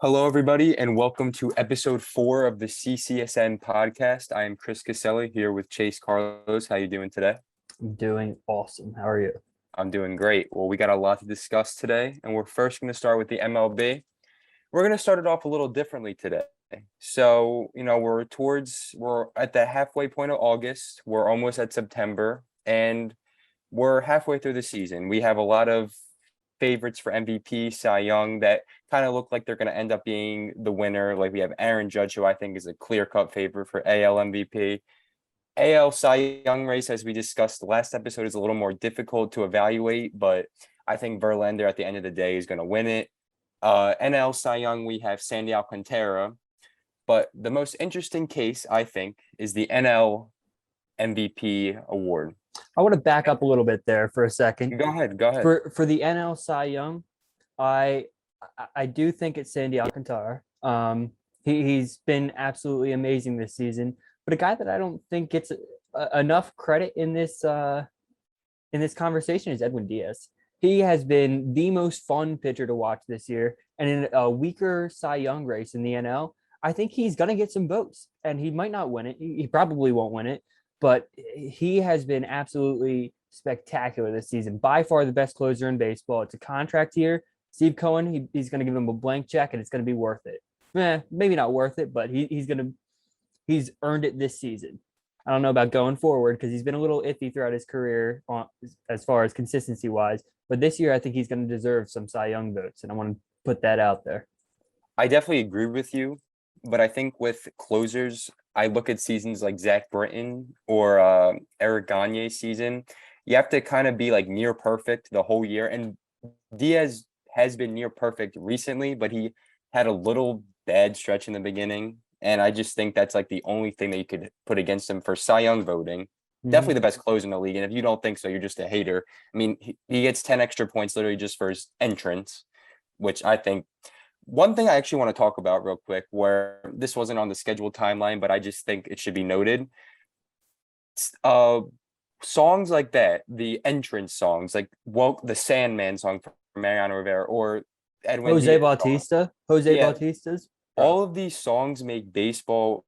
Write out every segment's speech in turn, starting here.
Hello, everybody, and welcome to episode 4 of the CCSN podcast. I am Chris Caselli here with Chase Carlos. How you doing today? I'm doing awesome. How are you? I'm doing great. Well, we got a lot to discuss today, and we're first going to start with the MLB. We're going to start it off a little differently today. So, we're at the halfway point of August. We're almost at September, and we're halfway through the season. We have a lot of favorites for MVP, Cy Young, that kind of look like they're going to end up being the winner. Like we have Aaron Judge, who I think is a clear-cut favorite for AL MVP. AL Cy Young race, as we discussed last episode, is a little more difficult to evaluate, but I think Verlander at the end of the day is going to win it. NL Cy Young, we have Sandy Alcantara, but the most interesting case, I think, is the NL MVP award. I want to back up a little bit there for a second. Go ahead. For the NL Cy Young, I do think it's Sandy Alcantara. He's been absolutely amazing this season, but a guy that I don't think gets enough credit in this conversation is Edwin Diaz. He has been the most fun pitcher to watch this year, and in a weaker Cy Young race in the NL, I think he's gonna get some votes, and he might not win it. He probably won't win it, but he has been absolutely spectacular this season. By far the best closer in baseball. It's a contract year. Steve Cohen, he's going to give him a blank check, and it's going to be worth it. Maybe not worth it, but he's earned it this season. I don't know about going forward because he's been a little iffy throughout his career as far as consistency wise. But this year, I think he's going to deserve some Cy Young votes, and I want to put that out there. I definitely agree with you, but I think with closers, I look at seasons like Zach Britton or Eric Gagne's season. You have to kind of be like near perfect the whole year. And Diaz has been near perfect recently, but he had a little bad stretch in the beginning. And I just think that's like the only thing that you could put against him for Cy Young voting. Definitely the best closer in the league. And if you don't think so, you're just a hater. I mean, he gets 10 extra points literally just for his entrance, which I think. One thing I actually want to talk about real quick, where this wasn't on the scheduled timeline, but I just think it should be noted. Songs like that, the entrance songs, like the Sandman song from Mariano Rivera or Edwin Jose Diaz Bautista. Jose Yeah. Bautista's. All of these songs make baseball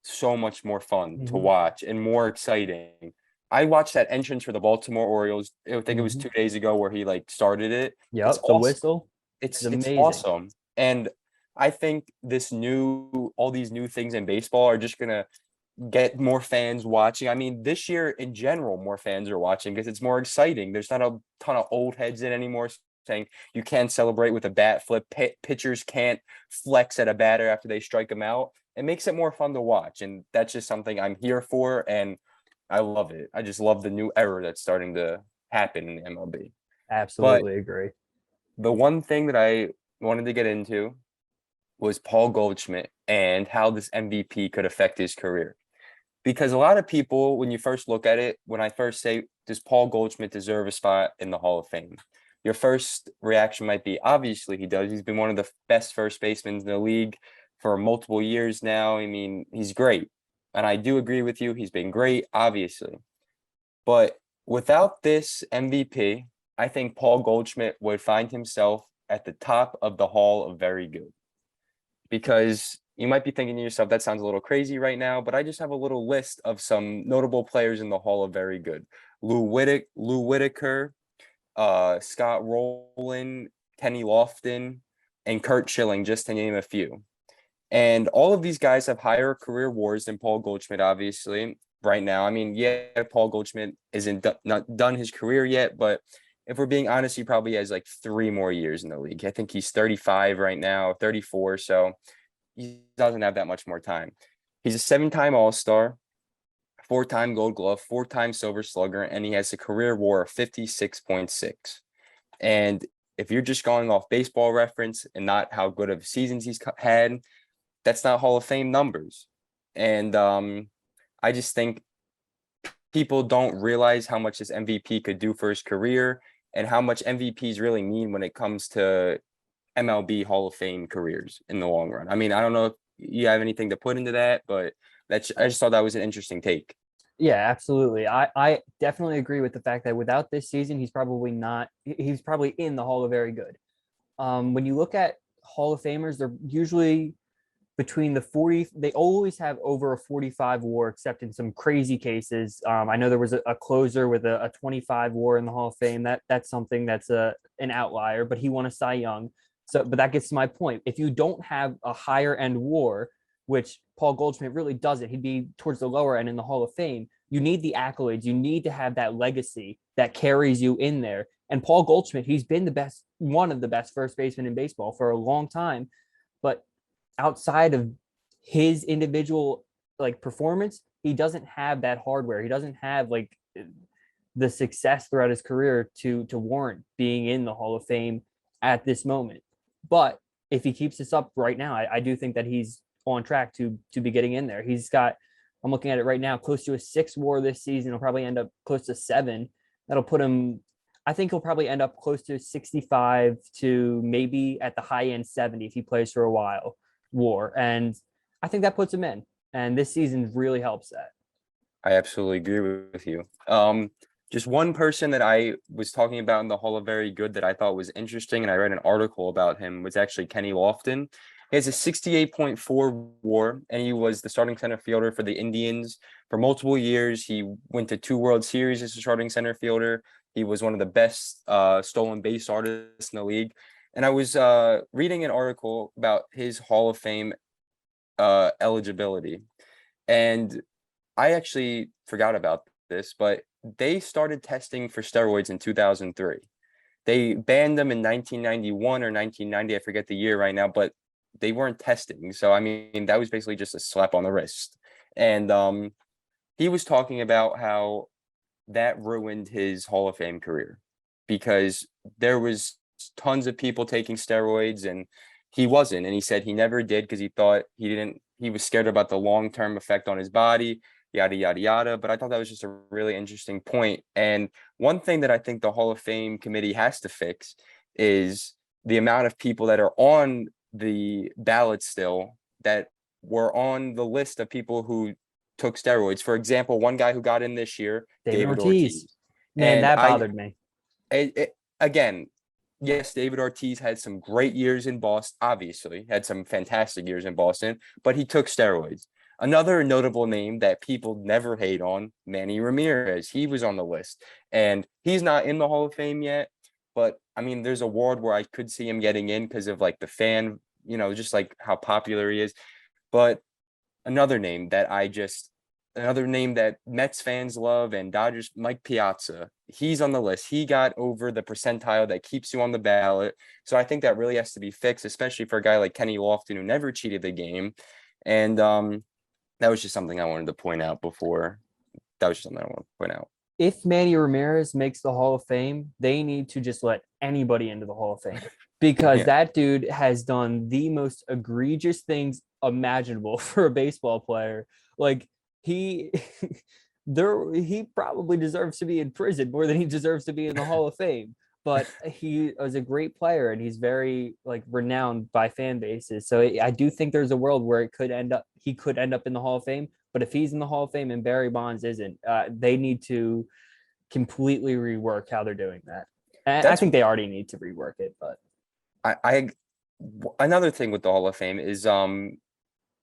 so much more fun to watch and more exciting. I watched that entrance for the Baltimore Orioles. I think it was 2 days ago where he like started it. Yep, It's the awesome. whistle. It's amazing. awesome. And I think all these new things in baseball are just gonna get more fans watching. I mean, this year in general, more fans are watching because it's more exciting. There's not a ton of old heads in anymore saying you can't celebrate with a bat flip. Pitchers can't flex at a batter after they strike them out. It makes it more fun to watch, and that's just something I'm here for, and I love it. I just love the new era that's starting to happen in the MLB. Absolutely agree. The one thing that I wanted to get into was Paul Goldschmidt and how this MVP could affect his career. Because a lot of people, when you first look at it, when I first say, does Paul Goldschmidt deserve a spot in the Hall of Fame? Your first reaction might be, obviously he does. He's been one of the best first basemen in the league for multiple years now. I mean, he's great. And I do agree with you. He's been great, obviously. But without this MVP, I think Paul Goldschmidt would find himself at the top of the Hall of Very Good. Because you might be thinking to yourself, that sounds a little crazy right now, but I just have a little list of some notable players in the Hall of Very Good. Lou Whitaker, Scott Rowland, Kenny Lofton, and Curt Schilling, just to name a few. And all of these guys have higher career WARs than Paul Goldschmidt, obviously, right now. I mean, yeah, Paul Goldschmidt isn't not done his career yet, but if we're being honest, he probably has like 3 more years in the league. I think he's 35 right now, 34, so he doesn't have that much more time. He's a 7-time All-Star, 4-time Gold Glove, 4-time Silver Slugger, and he has a career WAR of 56.6. And if you're just going off baseball reference and not how good of seasons he's had, that's not Hall of Fame numbers. And I just think people don't realize how much this MVP could do for his career and how much MVPs really mean when it comes to MLB Hall of Fame careers in the long run. I mean, I don't know if you have anything to put into that, but I just thought that was an interesting take. Yeah, absolutely. I definitely agree with the fact that without this season, he's probably in the Hall of Very Good. When you look at Hall of Famers, they're usually between the 40, they always have over a 45 WAR, except in some crazy cases. I know there was a closer with a 25 WAR in the Hall of Fame. That's something that's an outlier, but he won a Cy Young. So, but that gets to my point. If you don't have a higher end WAR, which Paul Goldschmidt really doesn't, he'd be towards the lower end in the Hall of Fame. You need the accolades. You need to have that legacy that carries you in there. And Paul Goldschmidt, he's been the best, one of the best first basemen in baseball for a long time. But outside of his individual like performance, he doesn't have that hardware. He doesn't have like the success throughout his career to warrant being in the Hall of Fame at this moment. But if he keeps this up right now, I do think that he's on track to be getting in there. He's got, I'm looking at it right now, close to a 6 WAR this season. He'll probably end up close to 7. That'll put him, I think he'll probably end up close to 65 to maybe at the high end 70 if he plays for a while WAR. And I think that puts him in. And this season really helps that. I absolutely agree with you. Just one person that I was talking about in the Hall of Very Good that I thought was interesting, and I read an article about him, was actually Kenny Lofton. He has a 68.4 WAR, and he was the starting center fielder for the Indians for multiple years. He went to 2 World Series as a starting center fielder. He was one of the best stolen base artists in the league. And I was reading an article about his Hall of Fame eligibility. And I actually forgot about this, but they started testing for steroids in 2003. They banned them in 1991 or 1990. I forget the year right now, but they weren't testing. So, I mean, that was basically just a slap on the wrist. And he was talking about how that ruined his Hall of Fame career because there was tons of people taking steroids and he wasn't. And he said he never did because he thought he was scared about the long-term effect on his body, yada, yada, yada. But I thought that was just a really interesting point. And one thing that I think the Hall of Fame committee has to fix is the amount of people that are on the ballot still that were on the list of people who took steroids. For example, one guy who got in this year, David Ortiz. Man, And that bothered me. Again, yes, David Ortiz had some great years in Boston, obviously, had some fantastic years in Boston, but he took steroids. Another notable name that people never hate on, Manny Ramirez. He was on the list, and he's not in the Hall of Fame yet, but, I mean, there's a world where I could see him getting in because of, like, the fan, just, like, how popular he is. But another name that Mets fans love and Dodgers, Mike Piazza, he's on the list. He got over the percentile that keeps you on the ballot. So I think that really has to be fixed, especially for a guy like Kenny Lofton, who never cheated the game. And that was just something I wanted to point out before. That was just something I wanted to point out. If Manny Ramirez makes the Hall of Fame, they need to just let anybody into the Hall of Fame because that dude has done the most egregious things imaginable for a baseball player. Like, he probably deserves to be in prison more than he deserves to be in the Hall of Fame. But he was a great player and he's very like renowned by fan bases. So I do think there's a world where he could end up in the Hall of Fame. But if he's in the Hall of Fame and Barry Bonds isn't, they need to completely rework how they're doing that. And I think they already need to rework it. But another thing with the Hall of Fame is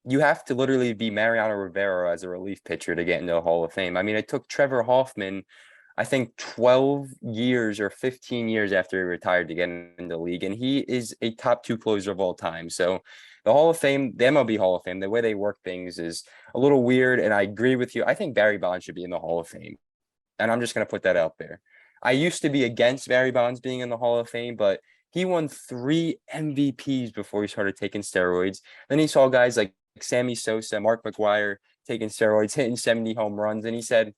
you have to literally be Mariano Rivera as a relief pitcher to get into the Hall of Fame. I mean, it took Trevor Hoffman, I think 12 years or 15 years after he retired to get into the league. And he is a top 2 closer of all time. So the Hall of Fame, the MLB Hall of Fame, the way they work things is a little weird. And I agree with you. I think Barry Bonds should be in the Hall of Fame. And I'm just going to put that out there. I used to be against Barry Bonds being in the Hall of Fame, but he won 3 MVPs before he started taking steroids. Then he saw guys like Sammy Sosa, Mark McGwire taking steroids, hitting 70 home runs. And he said,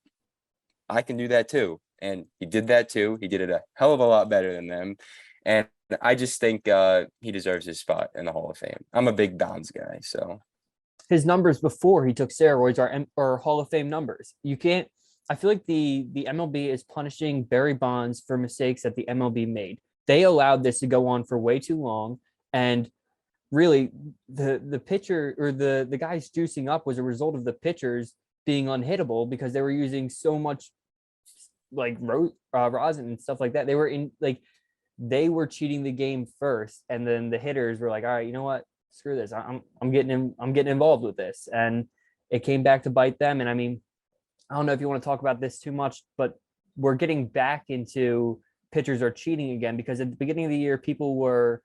I can do that too. And he did that too. He did it a hell of a lot better than them. And I just think he deserves his spot in the Hall of Fame. I'm a big Bonds guy, so. His numbers before he took steroids are Hall of Fame numbers. You can't, I feel like the MLB is punishing Barry Bonds for mistakes that the MLB made. They allowed this to go on for way too long. And really, the pitcher or the guys juicing up was a result of the pitchers being unhittable because they were using so much like rosin and stuff like that. They were in like they were cheating the game first, and then the hitters were like, all right, you know what? Screw this. I'm getting involved with this. And it came back to bite them. And I mean, I don't know if you want to talk about this too much, but we're getting back into pitchers are cheating again, because at the beginning of the year, people were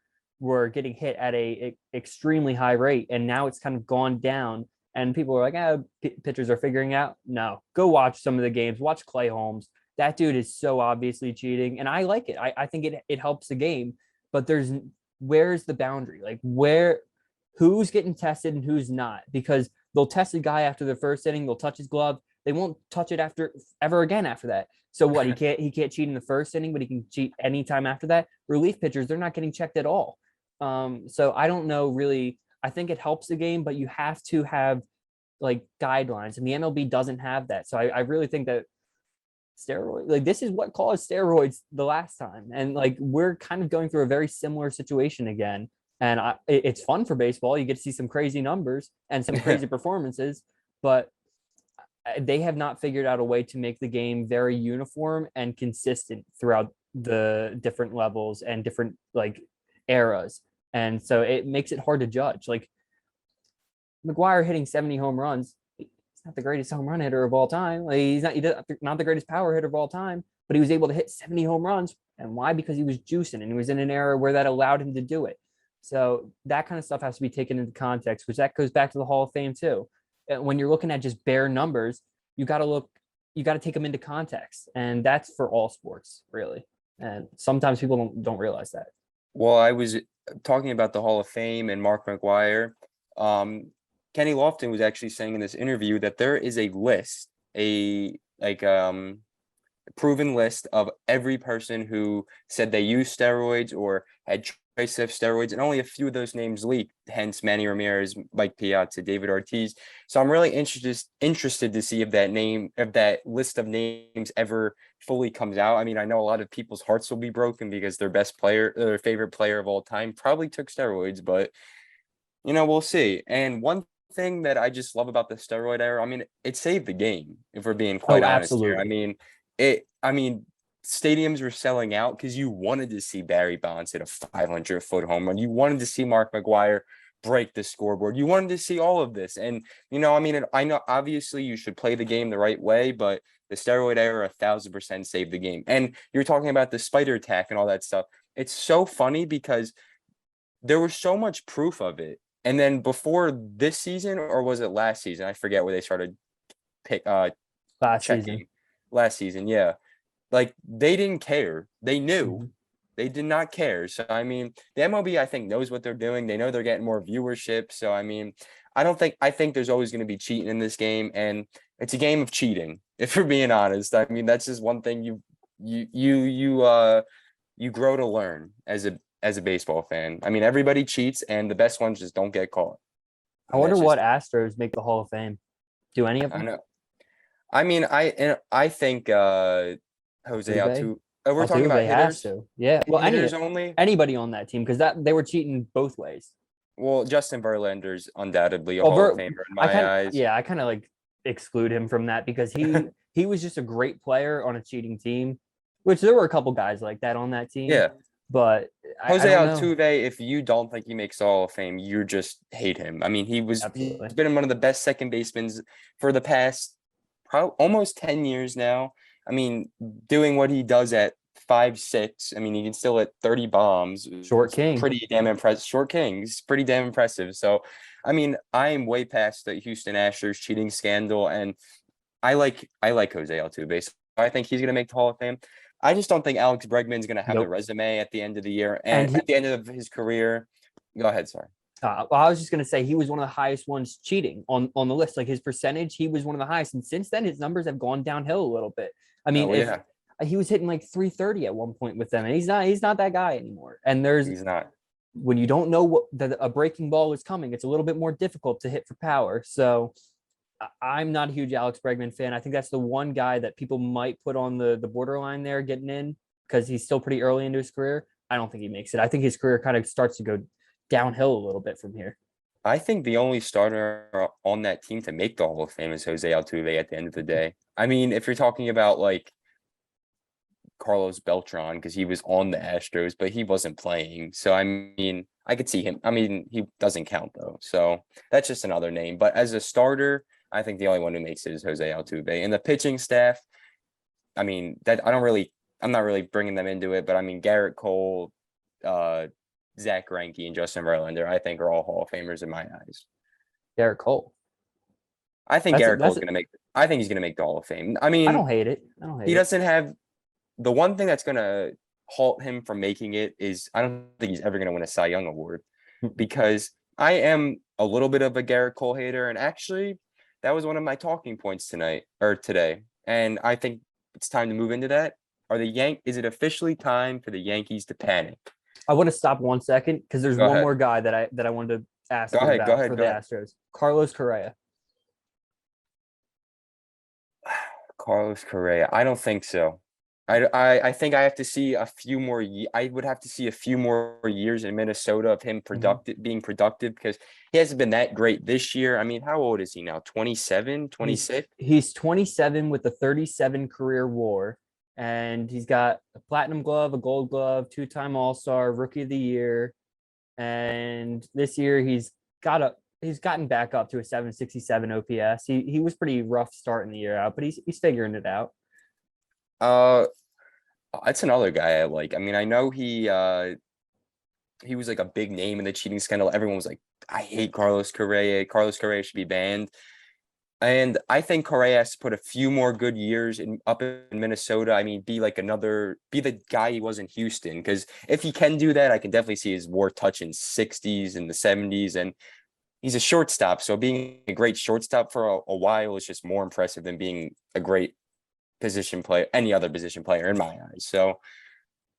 getting hit at a extremely high rate, and now it's kind of gone down. And people are like, pitchers are figuring out. No, go watch some of the games. Watch Clay Holmes. That dude is so obviously cheating, and I like it. I think it helps the game, but where's the boundary? Like who's getting tested and who's not? Because they'll test a guy after the first inning, they'll touch his glove, they won't touch it ever again after that. So what? He can't cheat in the first inning, but he can cheat anytime after that. Relief pitchers, they're not getting checked at all. So I don't know really. I think it helps the game, but you have to have like guidelines, and the MLB doesn't have that. So I really think that steroids, like this is what caused steroids the last time, and like we're kind of going through a very similar situation again. And it's fun for baseball. You get to see some crazy numbers and some crazy performances, but they have not figured out a way to make the game very uniform and consistent throughout the different levels and different like eras. And so it makes it hard to judge. Like McGuire hitting 70 home runs, he's not the greatest home run hitter of all time. Like he's not the greatest power hitter of all time, but he was able to hit 70 home runs. And why? Because he was juicing, and he was in an era where that allowed him to do it. So that kind of stuff has to be taken into context, which that goes back to the Hall of Fame too. When you're looking at just bare numbers, you got to take them into context, and that's for all sports really. And sometimes people don't realize that. Well, I was talking about the Hall of Fame and Mark McGwire. Kenny Lofton was actually saying in this interview that there is a list, proven list of every person who said they used steroids or had trace of steroids, and only a few of those names leaked, hence Manny Ramirez, Mike Piazza, David Ortiz. So I'm really interested to see if that list of names ever fully comes out. I mean, I know a lot of people's hearts will be broken because their favorite player of all time probably took steroids, but we'll see. And one thing that I just love about the steroid era, I mean, it saved the game, if we're being quite honest here. I mean, stadiums were selling out because you wanted to see Barry Bonds hit a 500-foot home run. You wanted to see Mark McGwire break the scoreboard. You wanted to see all of this. And, I know obviously you should play the game the right way, but the steroid era 1,000% saved the game. And you're talking about the spider attack and all that stuff. It's so funny because there was so much proof of it. And then before this season, or was it last season? I forget where they started checking. Last season, yeah. Like they didn't care. They knew. They did not care. So I mean, the MLB I think knows what they're doing. They know they're getting more viewership. So I mean, I think there's always going to be cheating in this game, and it's a game of cheating. If we're being honest, I mean that's just one thing you grow to learn as a baseball fan. I mean everybody cheats, and the best ones just don't get caught. I wonder what Astros make the Hall of Fame. Do any of them? I know. I mean, I think Jose Altuve. We're talking about hitters. Yeah. Well, hitters only. Anybody on that team, because they were cheating both ways. Well, Justin Verlander's undoubtedly a Hall of Famer in my eyes. Yeah, I kind of like exclude him from that because he was just a great player on a cheating team, which there were a couple guys like that on that team. Yeah. But Jose Altuve, if you don't think he makes the Hall of Fame, you just hate him. I mean, he's been one of the best second basemen for the past almost 10 years now. I mean, doing what he does at 5'6", I mean, he can still hit 30 bombs. Short king. Pretty damn impressive. Short king's pretty damn impressive. So, I mean, I am way past the Houston Astros cheating scandal, and I like Jose Altuve. So I think he's going to make the Hall of Fame. I just don't think Alex Bregman's going to have the resume at the end of the year and at the end of his career. Go ahead, sorry. Well, I was just going to say he was one of the highest ones cheating on the list. Like his percentage, he was one of the highest. And since then, his numbers have gone downhill a little bit. I mean, he was hitting like 330 at one point with them, and he's not that guy anymore. And he's not. When you don't know a breaking ball is coming, it's a little bit more difficult to hit for power. So I'm not a huge Alex Bregman fan. I think that's the one guy that people might put on the borderline there getting in because he's still pretty early into his career. I don't think he makes it. I think his career kind of starts to go downhill a little bit from here. I think the only starter on that team to make the Hall of Fame is Jose Altuve at the end of the day. I mean, if you're talking about like Carlos Beltran because he was on the Astros, but he wasn't playing. So I mean, I could see him. I mean, he doesn't count though. So that's just another name. But as a starter, I think the only one who makes it is Jose Altuve. And the pitching staff, I mean, I'm not really bringing them into it, but I mean, Garrett Cole, Zach Greinke, and Justin Verlander, I think are all Hall of Famers in my eyes. Garrett Cole. I think Garrett Cole's going to make. I think he's going to make the Hall of Fame. I mean, I don't hate it. He doesn't have the one thing that's going to halt him from making it is I don't think he's ever going to win a Cy Young award because I am a little bit of a Garrett Cole hater, and actually, that was one of my talking points today, and I think it's time to move into that. Is it officially time for the Yankees to panic? I want to stop 1 second because there's one more guy that I wanted to ask you about for the Astros. Carlos Correa. Carlos Correa. I don't think so. I think I have to see a few more. I would have to see a few more years in Minnesota of him being productive because he hasn't been that great this year. I mean, how old is he now? 27, 26? He's 27 with a 37 career WAR, and he's got a platinum glove, a gold glove, 2-time All-Star, Rookie of the Year, and this year he's gotten back up to a 767 OPS. He was pretty rough starting the year out, but he's figuring it out. That's another guy I like. I mean, I know he was like a big name in the cheating scandal. Everyone was like, I hate Carlos Correa. Carlos Correa should be banned. And I think Correa has to put a few more good years up in Minnesota. I mean, be the guy he was in Houston. Because if he can do that, I can definitely see his WAR touching 60s and the 70s. And he's a shortstop. So being a great shortstop for a while is just more impressive than being a great position player, any other position player in my eyes. So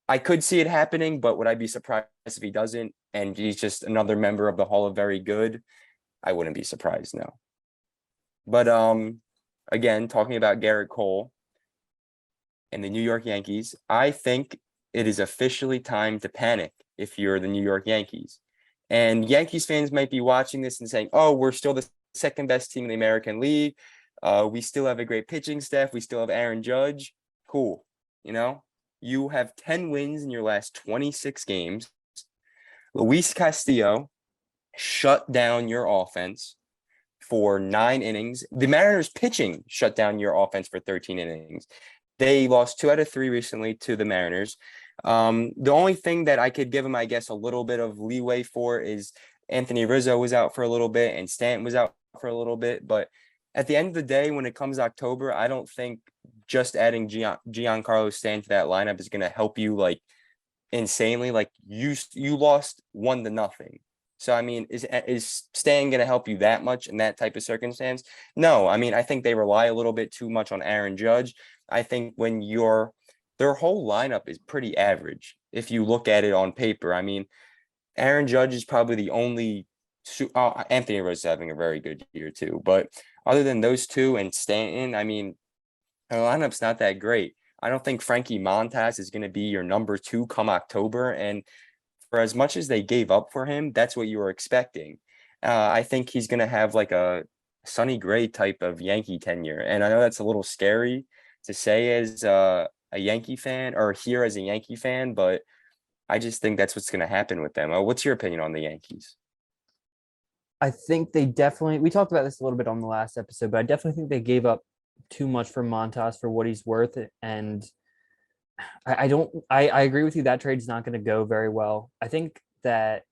I could see it happening, but would I be surprised if he doesn't? And he's just another member of the Hall of Very Good. I wouldn't be surprised, no. But again, talking about Garrett Cole and the New York Yankees, I think it is officially time to panic if you're the New York Yankees. And Yankees fans might be watching this and saying, oh, we're still the second best team in the American League. We still have a great pitching staff. We still have Aaron Judge. Cool. You have 10 wins in your last 26 games. Luis Castillo shut down your offense for 9 innings. The Mariners pitching shut down your offense for 13 innings. They lost 2 out of 3 recently to the Mariners. The only thing that I could give them, I guess, a little bit of leeway for is Anthony Rizzo was out for a little bit and Stanton was out for a little bit. But at the end of the day, when it comes October, I don't think just adding Giancarlo Stanton to that lineup is going to help you like insanely. Like you lost 1-0. So, I mean, is Stanton going to help you that much in that type of circumstance? No, I mean, I think they rely a little bit too much on Aaron Judge. I think when their whole lineup is pretty average if you look at it on paper. I mean, Aaron Judge is probably the only Anthony Rose is having a very good year too. But other than those two and Stanton, I mean, the lineup's not that great. I don't think Frankie Montas is going to be your number 2 come October. And for as much as they gave up for him, that's what you were expecting. I think he's going to have like a Sonny Gray type of Yankee tenure. And I know that's a little scary to say as a Yankee fan or hear as a Yankee fan, but I just think that's what's going to happen with them. What's your opinion on the Yankees? I think we talked about this a little bit on the last episode, but I definitely think they gave up too much for Montas for what he's worth. And I agree with you. That trade's not going to go very well. I think that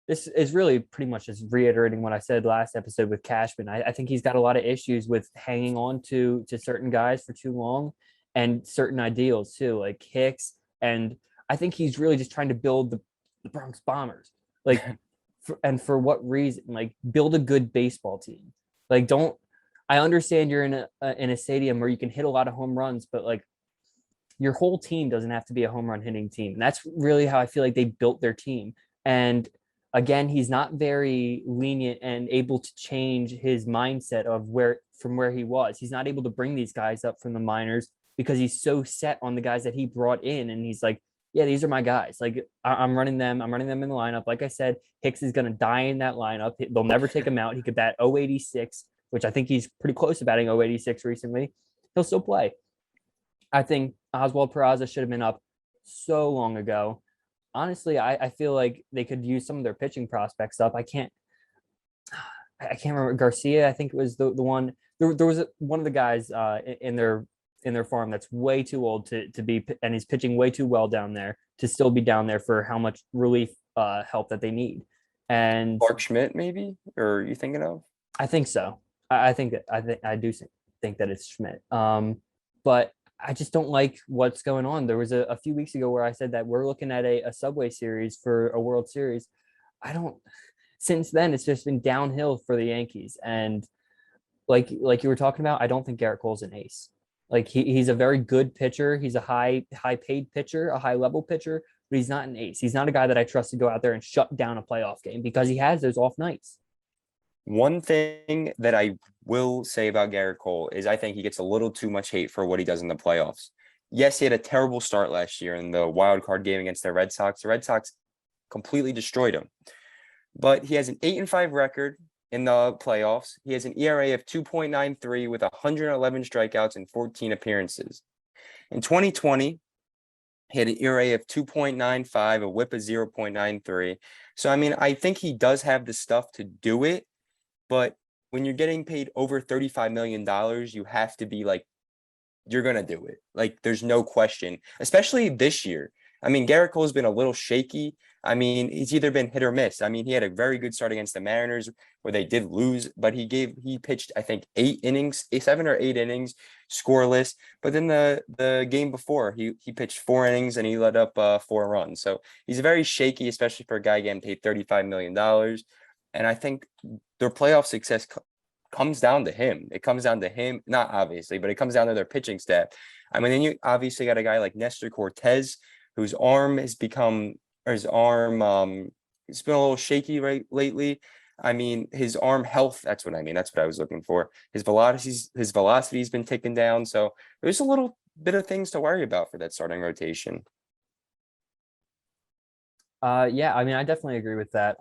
this is really pretty much just reiterating what I said last episode with Cashman. I think he's got a lot of issues with hanging on to certain guys for too long and certain ideals too, like Hicks. And I think he's really just trying to build the Bronx Bombers. Like, for what reason? Like, build a good baseball team. Like, I understand you're in a stadium where you can hit a lot of home runs, but like your whole team doesn't have to be a home run hitting team. And that's really how I feel like they built their team. And again, he's not very lenient and able to change his mindset from where he was. He's not able to bring these guys up from the minors because he's so set on the guys that he brought in. And he's like, yeah, these are my guys. Like I'm running them in the lineup. Like I said, Hicks is going to die in that lineup. They'll never take him out. He could bat 086, which I think he's pretty close to batting 086 recently. He'll still play. I think Oswald Peraza should have been up so long ago. Honestly, I feel like they could use some of their pitching prospects up. I can't remember Garcia. I think it was the one. There was one of the guys in their farm that's way too old to be, and he's pitching way too well down there to still be down there for how much relief help that they need. And Clark Schmidt, maybe, or are you thinking of? I think so. I do think that it's Schmidt. But I just don't like what's going on. There was a few weeks ago where I said that we're looking at a Subway Series for a World Series. I don't. Since then, it's just been downhill for the Yankees. And like you were talking about, I don't think Garrett Cole's an ace. Like he's a very good pitcher. He's a high paid pitcher, a high level pitcher, but he's not an ace. He's not a guy that I trust to go out there and shut down a playoff game because he has those off nights. One thing that I will say about Garrett Cole is I think he gets a little too much hate for what he does in the playoffs. Yes, he had a terrible start last year in the wild card game against the Red Sox. The Red Sox completely destroyed him. But he has an 8-5 record in the playoffs. He has an ERA of 2.93 with 111 strikeouts and 14 appearances. In 2020, he had an ERA of 2.95, a WHIP of 0.93. So, I mean, I think he does have the stuff to do it. But when you're getting paid over $35 million, you have to be like, you're going to do it. Like, there's no question, especially this year. I mean, Garrett Cole's been a little shaky. I mean, he's either been hit or miss. I mean, he had a very good start against the Mariners where they did lose, but he pitched, I think, 7 or 8 innings, scoreless. But then the game before, he pitched 4 innings and he let up 4 runs. So he's very shaky, especially for a guy getting paid $35 million. And I think their playoff success comes down to him. It comes down to him, not obviously, but it comes down to their pitching staff. I mean, then you obviously got a guy like Nestor Cortez, whose arm has become, or his arm, it's been a little shaky lately. I mean, his arm health, that's what I mean. That's what I was looking for. His velocity's been ticking down. So there's a little bit of things to worry about for that starting rotation. Yeah, I mean, I definitely agree with that.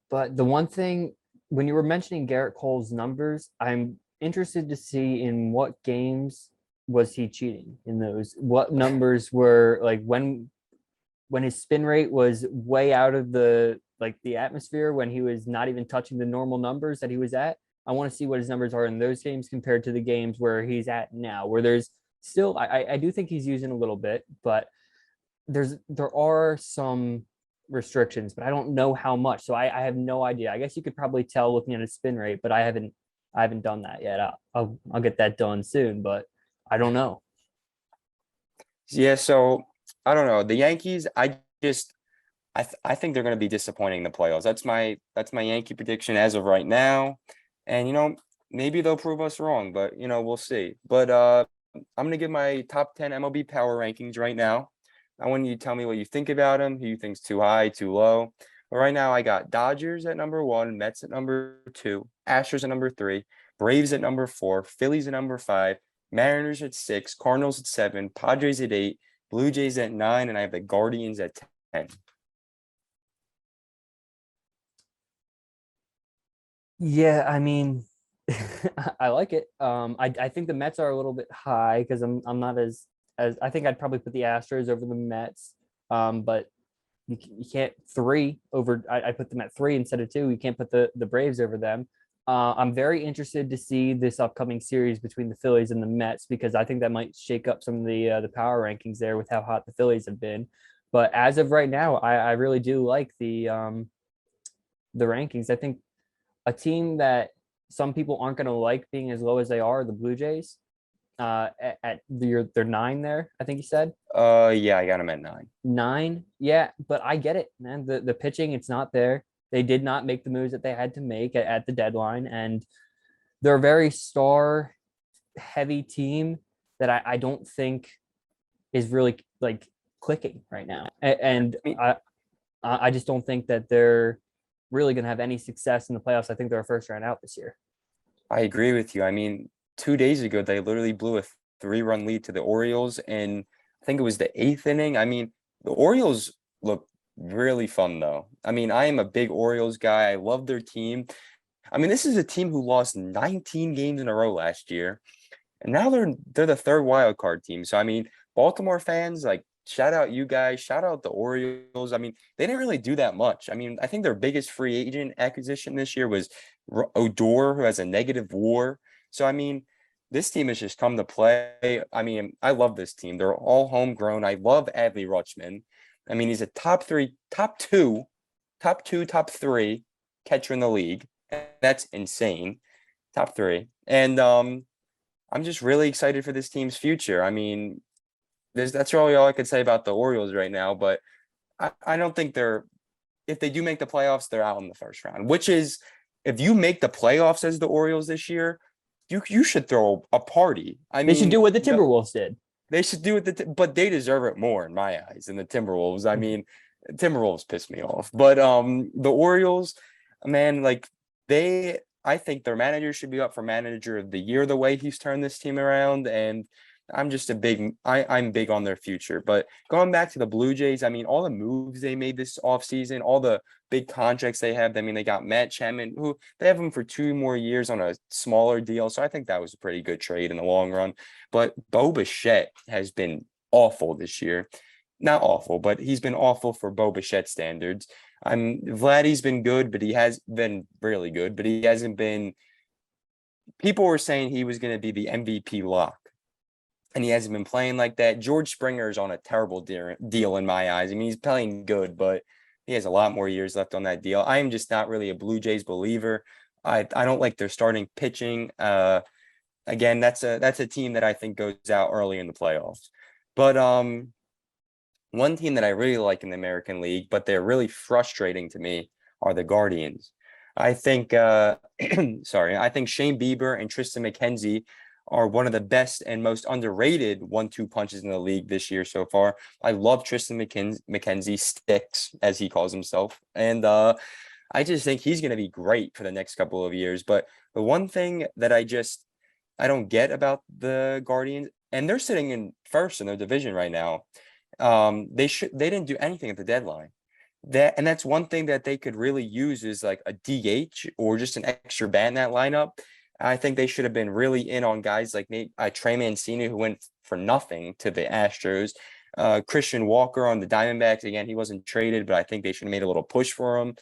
But the one thing, when you were mentioning Garrett Cole's numbers, I'm interested to see in what games was he cheating in those. What numbers were like when his spin rate was way out of the atmosphere, when he was not even touching the normal numbers that he was at. I want to see what his numbers are in those games compared to the games where he's at now, where there's still, I do think he's using a little bit, but there are some restrictions, but I don't know how much. So I have no idea. I guess you could probably tell looking at his spin rate, but I haven't done that yet. I'll get that done soon, but I don't know. Yeah, so I don't know. The Yankees, I think they're going to be disappointing in the playoffs. That's my Yankee prediction as of right now. And maybe they'll prove us wrong, but we'll see. But I'm going to give my top 10 MLB Power Rankings right now. I want you to tell me what you think about them, who you think's too high, too low. But right now I got Dodgers at number 1, Mets at number 2, Astros at number 3, Braves at number 4, Phillies at number 5, Mariners at 6, Cardinals at 7, Padres at 8, Blue Jays at 9, and I have the Guardians at 10. Yeah, I mean, I like it. I think the Mets are a little bit high because I'm not as I think I'd probably put the Astros over the Mets. But you can't 3 over. I put them at 3 instead of 2. You can't put the Braves over them. I'm very interested to see this upcoming series between the Phillies and the Mets because I think that might shake up some of the power rankings there with how hot the Phillies have been. But as of right now, I really do like the rankings. I think a team that some people aren't going to like being as low as they are, the Blue Jays. At they're 9 there, I think you said. Yeah, I got them at 9. 9, yeah, but I get it, man. The pitching, it's not there. They did not make the moves that they had to make at the deadline, and they're a very star heavy team that I don't think is really like clicking right now. And I just don't think that they're really going to have any success in the playoffs. I think they're a first round out this year. I agree with you. I mean, 2 days ago, they literally blew a 3-run lead to the Orioles, and I think it was the 8th inning. I mean, the Orioles look really fun, though. I mean, I am a big Orioles guy. I love their team. I mean, this is a team who lost 19 games in a row last year, And now they're the third wild card team. So I mean, Baltimore fans, like, shout out you guys, shout out the Orioles. I mean, they didn't really do that much. I mean, I think their biggest free agent acquisition this year was Odor, who has a negative WAR. So I mean, this team has just come to play. I mean, I love this team. They're all homegrown. I love Adley Rutschman. I mean, he's a top three catcher in the league. That's insane. Top three. And I'm just really excited for this team's future. I mean, that's really all I could say about the Orioles right now, but I don't think if they do make the playoffs, they're out in the first round, which is, if you make the playoffs as the Orioles this year, you should throw a party. I They should mean, do what the Timberwolves did. they should do it, but they deserve it more in my eyes than the Timberwolves. I mean, Timberwolves piss me off, but the Orioles, man, like I think their manager should be up for manager of the year the way he's turned this team around, and I'm big on their future. But going back to the Blue Jays, I mean, all the moves they made this offseason, all the big contracts they have. I mean, they got Matt Chapman, who they have him for 2 more years on a smaller deal. So I think that was a pretty good trade in the long run. But Bo Bichette has been awful this year. Not awful, but he's been awful for Bo Bichette standards. Vladdy's been good, but he has been really good, but he hasn't been. People were saying he was going to be the MVP lock, and he hasn't been playing like that. George Springer's on a terrible deal in my eyes. I mean, he's playing good, but he has a lot more years left on that deal. I am just not really a Blue Jays believer. I don't like their starting pitching. Again, that's a team that I think goes out early in the playoffs. But one team that I really like in the American League, but they're really frustrating to me, are the Guardians. I think I think Shane Bieber and Tristan McKenzie are one of the best and most underrated 1-2 punches in the league this year so far. I love Tristan McKenzie, Sticks, as he calls himself. And I just think he's going to be great for the next couple of years. But the one thing that I don't get about the Guardians, and they're sitting in first in their division right now. They didn't do anything at the deadline. That's one thing that they could really use, is like a DH or just an extra bat in that lineup. I think they should have been really in on guys like Trey Mancini, who went for nothing to the Astros. Christian Walker on the Diamondbacks. Again, he wasn't traded, but I think they should have made a little push for him.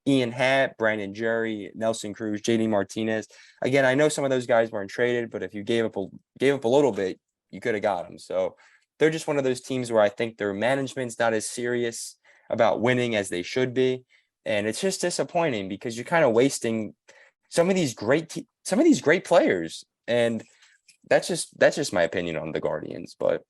Ian Happ, Brandon Jerry, Nelson Cruz, JD Martinez. Again, I know some of those guys weren't traded, but if you gave up a little bit, you could have got them. So they're just one of those teams where I think their management's not as serious about winning as they should be. And it's just disappointing because you're kind of wasting some of these great players. And that's just my opinion on the Guardians. But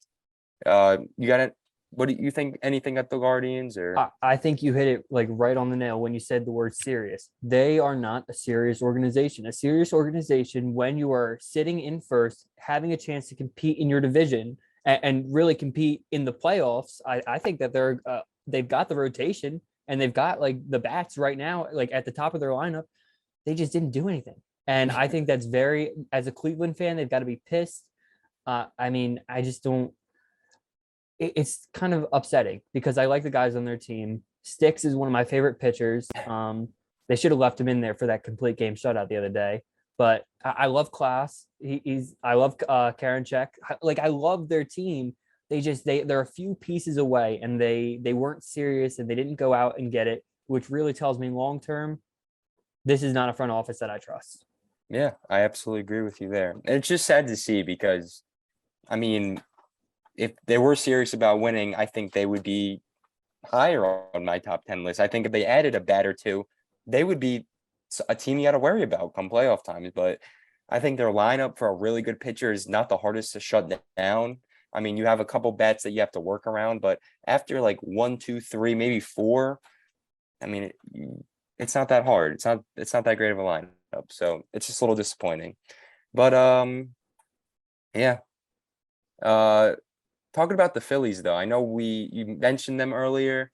you got it. What do you think? Anything at the Guardians? Or I think you hit it like right on the nail when you said the word serious. They are not a serious organization. A serious organization, when you are sitting in first, having a chance to compete in your division and really compete in the playoffs. I think that they've got the rotation and they've got like the bats right now, like at the top of their lineup. They just didn't do anything. And I think that's as a Cleveland fan, they've got to be pissed. I mean, I just don't. It's kind of upsetting because I like the guys on their team. Sticks is one of my favorite pitchers. They should have left him in there for that complete game shutout the other day. But I love Klaus. I love Karinchak. Like, I love their team. They're a few pieces away, and they weren't serious, and they didn't go out and get it, which really tells me long term, this is not a front office that I trust. yeah, I absolutely agree with you there. And it's just sad to see because, I mean, if they were serious about winning, I think they would be higher on my top 10 list. I think if they added a bat or two, they would be a team you got to worry about come playoff times. But I think their lineup for a really good pitcher is not the hardest to shut down. I mean, you have a couple bats that you have to work around, but after like 1, 2, 3, maybe 4, I mean, it's not that hard. It's not that great of a lineup. So it's just a little disappointing. But yeah. Talking about the Phillies, though, I know you mentioned them earlier.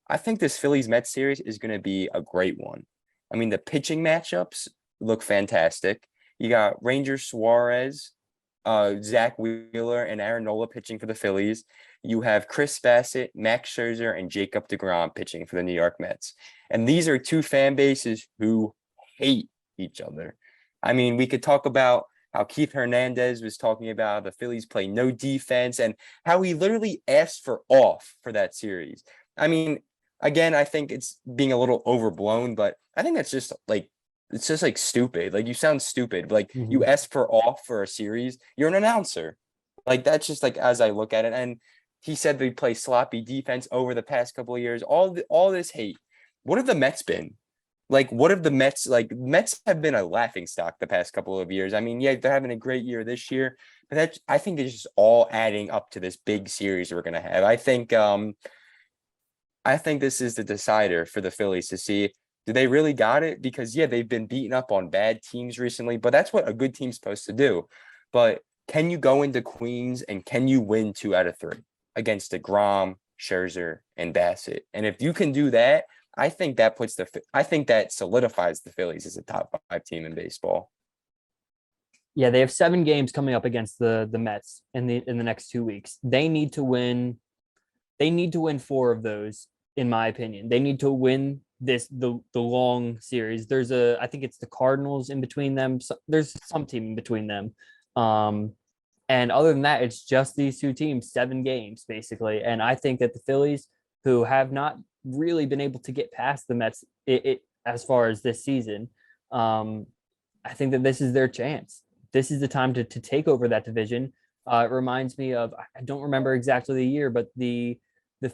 I think this Phillies-Mets series is going to be a great one. I mean, the pitching matchups look fantastic. You got Ranger Suarez, Zach Wheeler, and Aaron Nola pitching for the Phillies. You have Chris Bassett, Max Scherzer, and Jacob deGrom pitching for the New York Mets. And these are two fan bases who hate each other. I mean, we could talk about how Keith Hernandez was talking about the Phillies play no defense and how he literally asked for off for that series. I mean, again, I think it's being a little overblown, but I think that's just like, it's just like stupid. Like, you sound stupid. Like, you ask for off for a series, you're an announcer. Like, that's just like, as I look at it. And he said they play sloppy defense over the past couple of years. All this hate. What have the Mets been? Like, what have the Mets, like, Mets have been a laughing stock the past couple of years. I mean, yeah, they're having a great year this year, but that's, I think it's just all adding up to this big series we're gonna have. I think this is the decider for the Phillies to see, do they really got it? Because yeah, they've been beaten up on bad teams recently, but that's what a good team's supposed to do. But can you go into Queens and can you win 2 out of 3 against DeGrom, Scherzer, and Bassett? And if you can do that, I think that solidifies the Phillies as a top 5 team in baseball. Yeah, they have 7 games coming up against the Mets in the next 2 weeks. They need to win 4 of those, in my opinion. They need to win the long series. I think it's the Cardinals in between them. So there's some team in between them. And other than that, it's just these 2 teams, 7 games basically. And I think that the Phillies, who have not really been able to get past the Mets as far as this season, I think that this is their chance. This is the time to take over that division. It reminds me of, I don't remember exactly the year, but the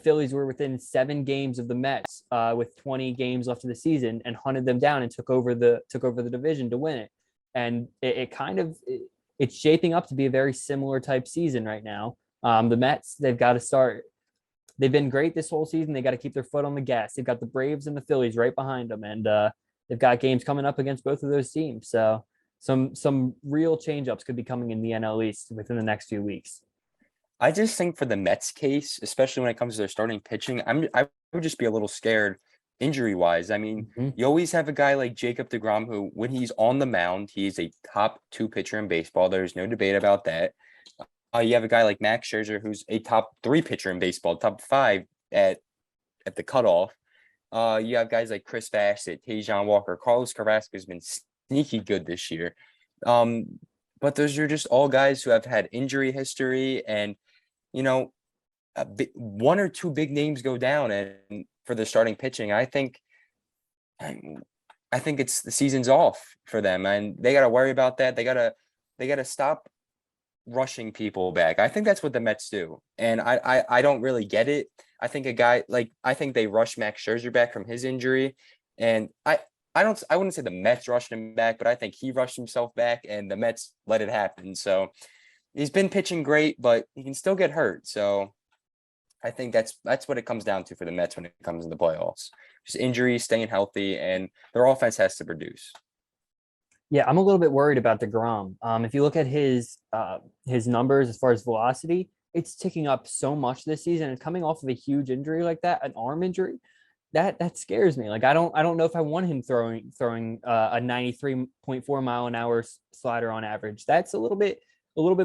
Phillies were within 7 games of the Mets with 20 games left of the season and hunted them down and took over the division to win it. And it's shaping up to be a very similar type season right now. The Mets, they've got to start. They've been great this whole season. They got to keep their foot on the gas. They've got the Braves and the Phillies right behind them, and they've got games coming up against both of those teams. So some real changeups could be coming in the NL East within the next few weeks. I just think for the Mets case, especially when it comes to their starting pitching, I would just be a little scared injury-wise. I mean, you always have a guy like Jacob deGrom who, when he's on the mound, he's a top 2 pitcher in baseball. There's no debate about that. You have a guy like Max Scherzer, who's a top 3 pitcher in baseball, top 5 at the cutoff. You have guys like Chris Bassett, Desean Walker, Carlos Carrasco has been sneaky good this year. But those are just all guys who have had injury history, and you know, 1 or 2 big names go down, and for the starting pitching, I think it's the season's off for them, and they got to worry about that. They gotta stop rushing people back. I think that's what the Mets do, and I don't really get it. I think I think they rushed Max Scherzer back from his injury, and I wouldn't say the Mets rushed him back, but I think he rushed himself back, and the Mets let it happen. So he's been pitching great, but he can still get hurt. So I think that's what it comes down to for the Mets when it comes to the playoffs. Just injuries, staying healthy, and their offense has to produce. Yeah, I'm a little bit worried about DeGrom. If you look at his numbers as far as velocity, it's ticking up so much this season. And coming off of a huge injury like that, an arm injury, that scares me. Like, I don't know if I want him throwing a 93.4 mile an hour slider on average. That's a little bit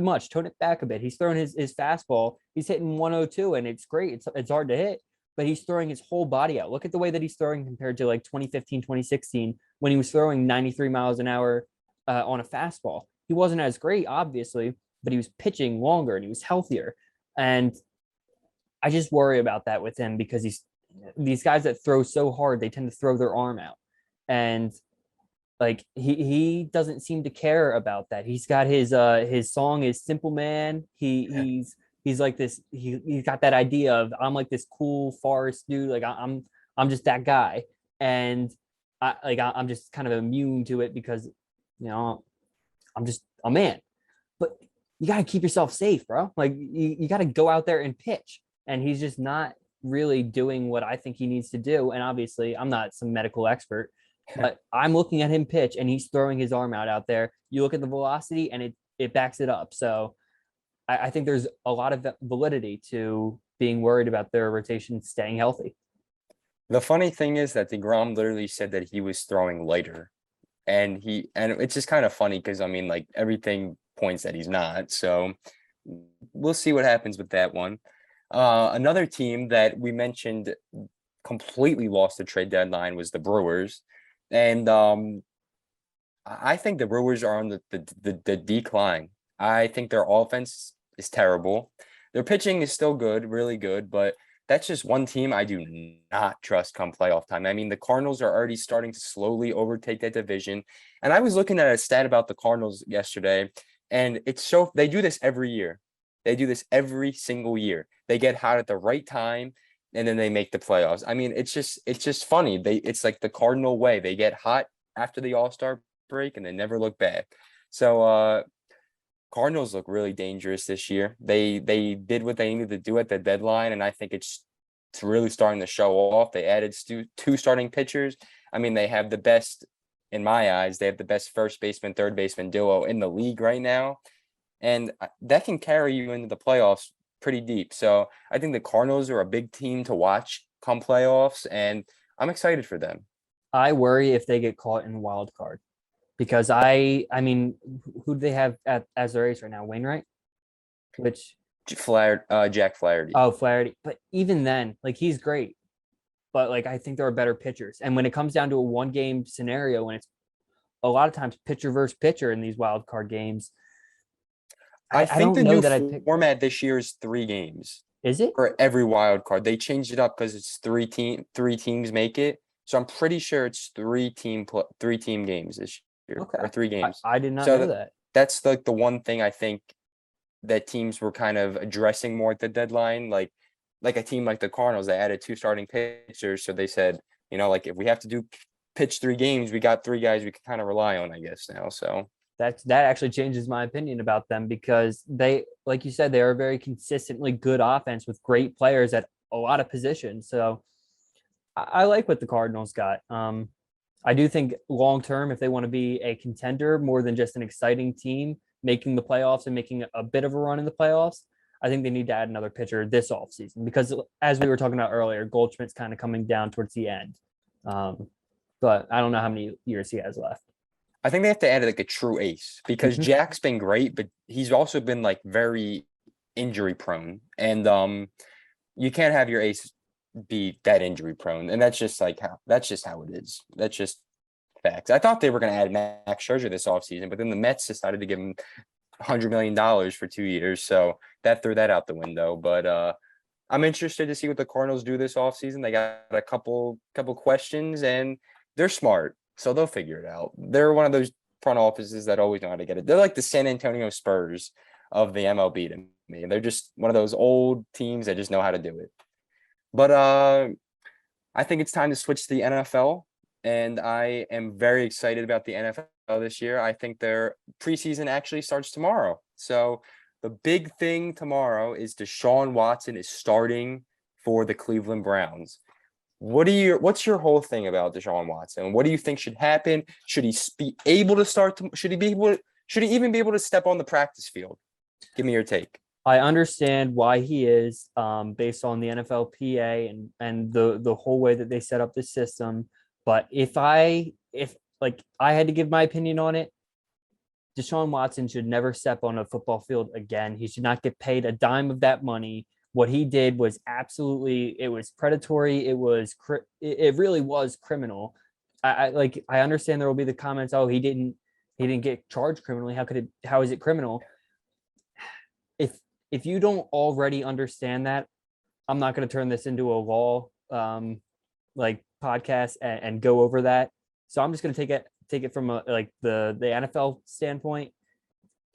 much. Tone it back a bit. He's throwing his fastball. He's hitting 102, and it's great. It's hard to hit, but he's throwing his whole body out. Look at the way that he's throwing compared to like 2015, 2016, when he was throwing 93 miles an hour on a fastball. He wasn't as great, obviously, but he was pitching longer and he was healthier. And I just worry about that with him, because these guys that throw so hard, they tend to throw their arm out. And like, he doesn't seem to care about that. He's got his song is Simple Man. He's like this, he's got that idea of, I'm like this cool forest dude. Like, I'm just that guy. And I'm just kind of immune to it because, I'm just a man. But you got to keep yourself safe, bro. Like, you got to go out there and pitch. And he's just not really doing what I think he needs to do. And obviously, I'm not some medical expert, but I'm looking at him pitch, and he's throwing his arm out there. You look at the velocity, and it backs it up. So I think there's a lot of validity to being worried about their rotation staying healthy. The funny thing is that DeGrom literally said that he was throwing lighter, and it's just kind of funny because, I mean, like, everything points that he's not. So we'll see what happens with that one. Another team that we mentioned completely lost the trade deadline was the Brewers. And I think the Brewers are on the decline. I think their offense is terrible. Their pitching is still good, really good, but that's just one team I do not trust come playoff time. I mean, the Cardinals are already starting to slowly overtake that division. And I was looking at a stat about the Cardinals yesterday, and they do this every year. They do this every single year. They get hot at the right time, and then they make the playoffs. I mean, it's just funny. It's like the Cardinal way. They get hot after the All-Star break and they never look back. So Cardinals look really dangerous this year. They did what they needed to do at the deadline, and I think it's really starting to show off. They added two starting pitchers. I mean, they have the best, in my eyes, they have the best first baseman, third baseman duo in the league right now. And that can carry you into the playoffs pretty deep. So I think the Cardinals are a big team to watch come playoffs, and I'm excited for them. I worry if they get caught in wild card because I mean, who do they have as their ace right now? Wainwright, which Jack Flaherty. Oh, Flaherty. But even then, like he's great, but like I think there are better pitchers. And when it comes down to a 1-game scenario, when it's a lot of times pitcher versus pitcher in these wild card games, I think the new format pick. this year is 3 games. Is it? For every wild card. They changed it up because it's three teams make it. So I'm pretty sure it's 3 team games this year. Okay. Or 3 games. I did not know that. That's like the one thing I think that teams were kind of addressing more at the deadline. Like a team like the Cardinals, they added 2 starting pitchers. So they said, like if we have to pitch 3 games, we got 3 guys we can kind of rely on, I guess now. So that actually changes my opinion about them because they, like you said, they are a very consistently good offense with great players at a lot of positions. So I like what the Cardinals got. I do think long term, if they want to be a contender more than just an exciting team making the playoffs and making a bit of a run in the playoffs, I think they need to add another pitcher this offseason because as we were talking about earlier, Goldschmidt's kind of coming down towards the end. But I don't know how many years he has left. I think they have to add like a true ace because Jack's been great, but he's also been like very injury prone. And you can't have your ace be that injury prone. And that's just how it is. That's just facts. I thought they were going to add Max Scherzer this offseason, but then the Mets decided to give him $100 million for 2 years. So that threw that out the window. But I'm interested to see what the Cardinals do this offseason. They got a couple questions and they're smart. So they'll figure it out. They're one of those front offices that always know how to get it. They're like the San Antonio Spurs of the MLB to me. They're just one of those old teams that just know how to do it. But I think it's time to switch to the NFL. And I am very excited about the NFL this year. I think their preseason actually starts tomorrow. So the big thing tomorrow is Desean Watson is starting for the Cleveland Browns. What's your whole thing about Desean Watson? What do you think should happen? Should he be able to start? Should he even be able to step on the practice field? Give me your take. I understand why he is based on the NFLPA and the whole way that they set up the system. But if I had to give my opinion on it, Desean Watson should never step on a football field again. He should not get paid a dime of that money. What he did was it was predatory. It really was criminal. I understand there will be the comments, oh, he didn't get charged criminally. How is it criminal? If you don't already understand that, I'm not going to turn this into a law podcast and go over that. So I'm just going to take it from the NFL standpoint.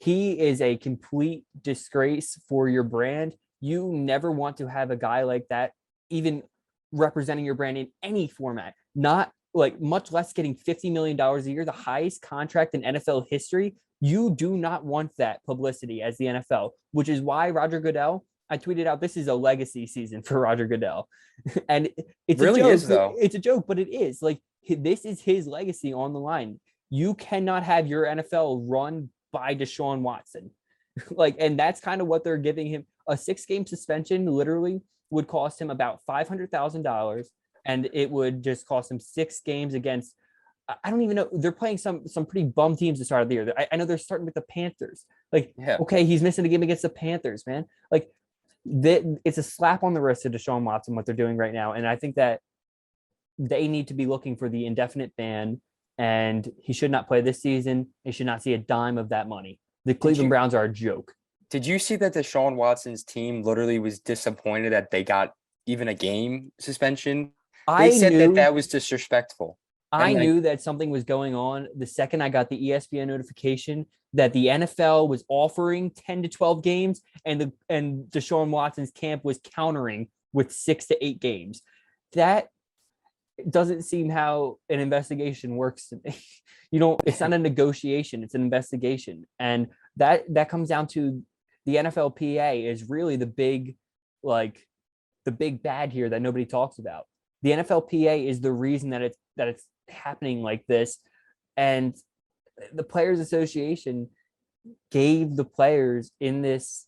He is a complete disgrace for your brand. You never want to have a guy like that even representing your brand in any format, not like much less getting $50 million a year, the highest contract in NFL history. You do not want that publicity as the NFL, which is why Roger Goodell, I tweeted out, this is a legacy season for Roger Goodell. And it's really a joke. Is, though. It's a joke, but it is. Like, this is his legacy on the line. You cannot have your NFL run by Desean Watson. And that's kind of what they're giving him. A 6-game suspension literally would cost him about $500,000, and it would just cost him 6 games against, I don't even know. They're playing some pretty bum teams to start of the year. I know they're starting with the Panthers. Okay, he's missing a game against the Panthers, man. It's a slap on the wrist to Desean Watson, what they're doing right now. And I think that they need to be looking for the indefinite ban and he should not play this season. He should not see a dime of that money. The Cleveland you Browns are a joke. did you see that Desean Watson's team literally was disappointed that they got even a game suspension? They I said that knew that was disrespectful. I And like, knew that something was going on the second I got the ESPN notification that the NFL was offering 10 to 12 games and Deshaun Watson's camp was countering with 6 to 8 games. That doesn't seem how an investigation works to me. It's not a negotiation, it's an investigation. And that comes down to the NFLPA is really the big bad here that nobody talks about. The NFLPA is the reason that it's happening like this. And the Players Association gave the players in this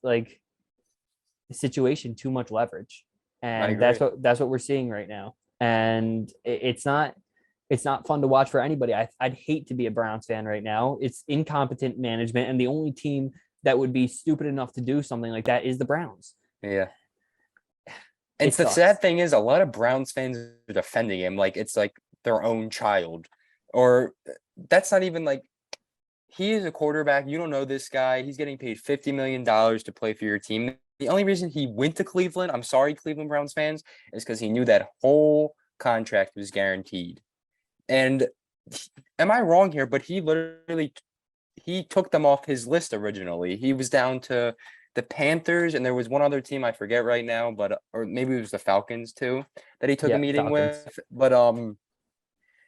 situation too much leverage. And that's what we're seeing right now. And it's not fun to watch for anybody. I'd hate to be a Browns fan right now. It's incompetent management, and the only team that would be stupid enough to do something like that is the Browns. yeah. And the sad thing is, a lot of Browns fans are defending him like it's like their own child. Or that's not even like, he is a quarterback. You don't know this guy. He's getting paid $50 million to play for your team. The only reason he went to Cleveland, I'm sorry, Cleveland Browns fans, is because he knew that whole contract was guaranteed. And am I wrong here? But he took them off his list originally. He was down to the Panthers, and there was one other team I forget right now, or maybe it was the Falcons too, that he took a meeting with. But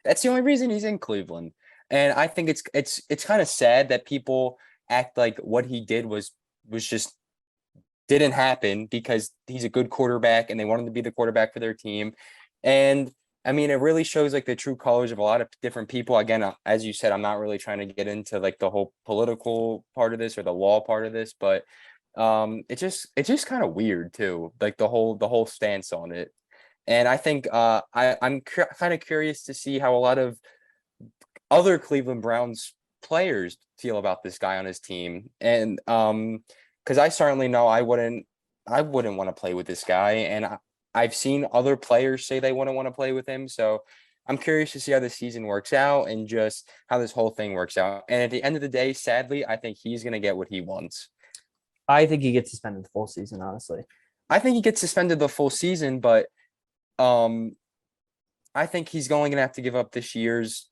that's the only reason he's in Cleveland. And I think it's kind of sad that people act like what he did was just didn't happen because he's a good quarterback and they wanted to be the quarterback for their team. And I mean, it really shows like the true colors of a lot of different people. Again, as you said, I'm not really trying to get into like the whole political part of this or the law part of this, but it's just kind of weird too, like the whole stance on it. And I think I'm kind of curious to see how a lot of other Cleveland Browns players feel about this guy on his team. And because I certainly know I wouldn't want to play with this guy, and I've seen other players say they wouldn't want to play with him. So I'm curious to see how the season works out and just how this whole thing works out. And at the end of the day, sadly, I think he's going to get what he wants. I think he gets suspended the full season, honestly. I think he gets suspended the full season, but I think he's going to have to give up this year's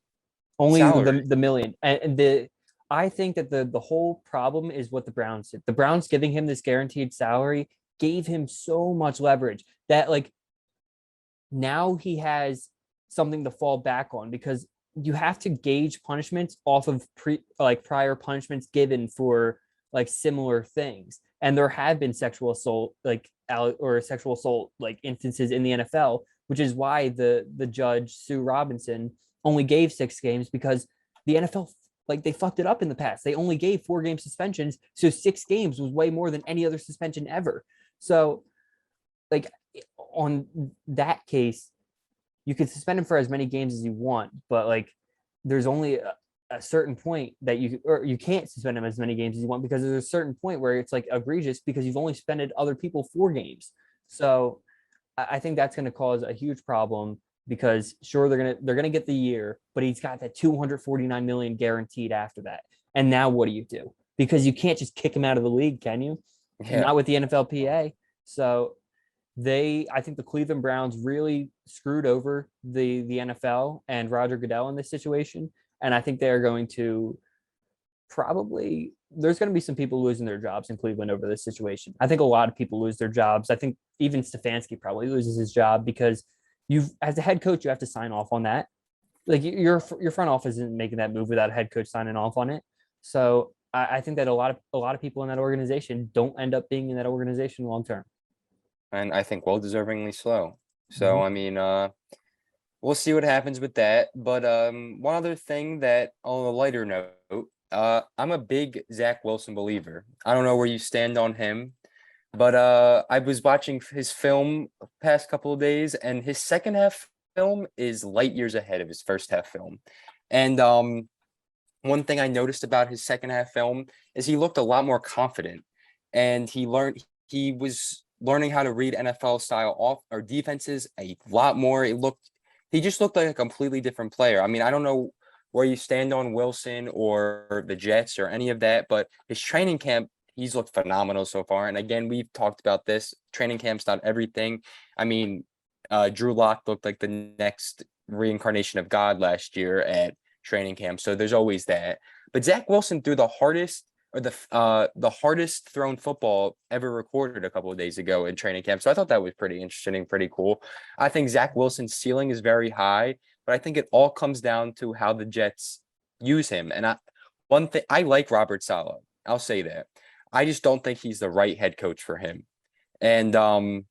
only salary. the million. And I think that the whole problem is what the Browns did. The Browns giving him this guaranteed salary gave him so much leverage that now he has something to fall back on, because you have to gauge punishments off of prior punishments given for similar things. And there have been sexual assault instances in the NFL, which is why the judge Sue Robinson only gave 6 games, because the NFL they fucked it up in the past. They only gave 4-game suspensions, so 6 games was way more than any other suspension ever. So on that case, you can suspend him for as many games as you want, but there's only a certain point that you can't suspend him as many games as you want, because there's a certain point where it's egregious because you've only suspended other people 4 games. So I think that's going to cause a huge problem, because sure, they're gonna get the year, but he's got that $249 million guaranteed after that. And now what do you do? Because you can't just kick him out of the league, can you? Yeah. Not with the NFLPA. So I think the Cleveland Browns really screwed over the NFL and Roger Goodell in this situation. And I think they're going to there's going to be some people losing their jobs in Cleveland over this situation. I think a lot of people lose their jobs. I think even Stefanski probably loses his job, because as a head coach, you have to sign off on that. Your front office isn't making that move without a head coach signing off on it. So I think that a lot of people in that organization don't end up being in that organization long term. And I think well-deservingly so. So, I mean, we'll see what happens with that. But one other thing that, on a lighter note, I'm a big Zach Wilson believer. I don't know where you stand on him, but I was watching his film past couple of days, and his second half film is light years ahead of his first half film. And one thing I noticed about his second half film is he looked a lot more confident, and he was learning how to read NFL style defenses a lot more. He just looked like a completely different player. I mean, I don't know where you stand on Wilson or the Jets or any of that, but his training camp, he's looked phenomenal so far. And again, we've talked about this. Training camp's not everything. I mean, Drew Lock looked like the next reincarnation of God last year at training camp. So there's always that. But Zach Wilson threw the hardest thrown football ever recorded a couple of days ago in training camp. So I thought that was pretty interesting and pretty cool. I think Zach Wilson's ceiling is very high, but I think it all comes down to how the Jets use him. And one thing, I like Robert Saleh. I'll say that. I just don't think he's the right head coach for him. And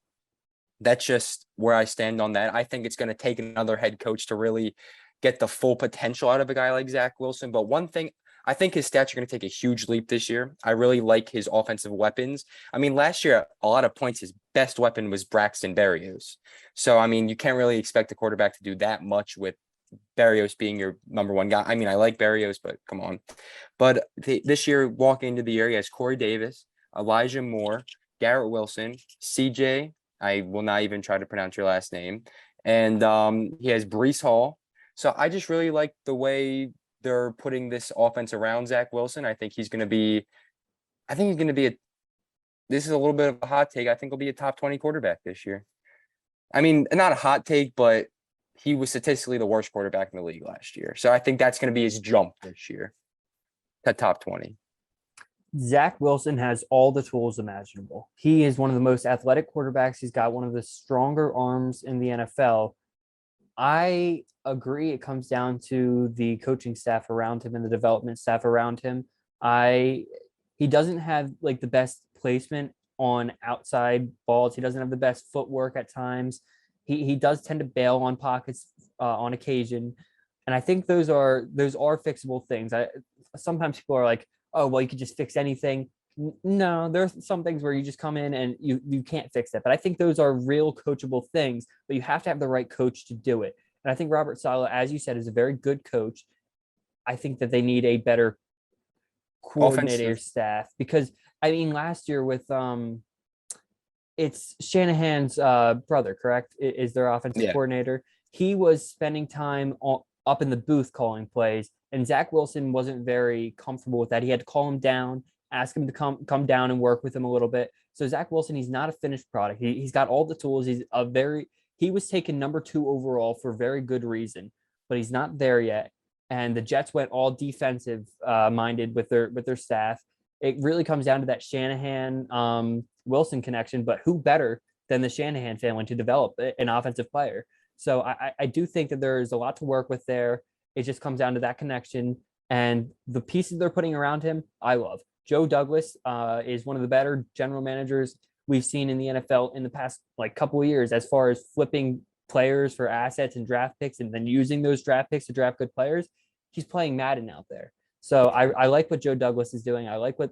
that's just where I stand on that. I think it's going to take another head coach to really get the full potential out of a guy like Zach Wilson. But one thing, I think his stats are going to take a huge leap this year. I really like his offensive weapons. I mean, last year, a lot of points, his best weapon was Braxton Berrios. So, I mean, you can't really expect a quarterback to do that much with Berrios being your number one guy. I mean, I like Berrios, but come on. But this year, walking into the year, he has Corey Davis, Elijah Moore, Garrett Wilson, CJ. I will not even try to pronounce your last name. And he has Brees Hall. So I just really like the way they're putting this offense around Zach Wilson. I think he's going to be this is a little bit of a hot take. I think he'll be a top 20 quarterback this year. I mean, not a hot take, but he was statistically the worst quarterback in the league last year. So I think that's going to be his jump this year to top 20. Zach Wilson has all the tools imaginable. He is one of the most athletic quarterbacks. He's got one of the stronger arms in the NFL. I agree. It comes down to the coaching staff around him and the development staff around him. He doesn't have like the best placement on outside balls. He doesn't have the best footwork at times. He does tend to bail on pockets on occasion. And I think those are fixable things. Sometimes people are like, oh, well, you could just fix anything. No, there's some things where you just come in and you can't fix that. But I think those are real coachable things, but you have to have the right coach to do it. And I think Robert Saleh, as you said, is a very good coach. I think that they need a better coordinator staff because, I mean, last year with it's Shanahan's brother, correct? Is their offensive coordinator. He was spending time up in the booth calling plays, and Zach Wilson wasn't very comfortable with that. He had to call him down, ask him to come down and work with him a little bit. So Zach Wilson, he's not a finished product. He's got all the tools. He was taken number 2 overall for very good reason, but he's not there yet. And the Jets went all defensive minded with their staff. It really comes down to that Shanahan Wilson connection, but who better than the Shanahan family to develop an offensive player? So I do think that there is a lot to work with there. It just comes down to that connection and the pieces they're putting around him. I love Joe Douglas is one of the better general managers we've seen in the NFL in the past couple of years, as far as flipping players for assets and draft picks and then using those draft picks to draft good players. He's playing Madden out there. So I like what Joe Douglas is doing. I like what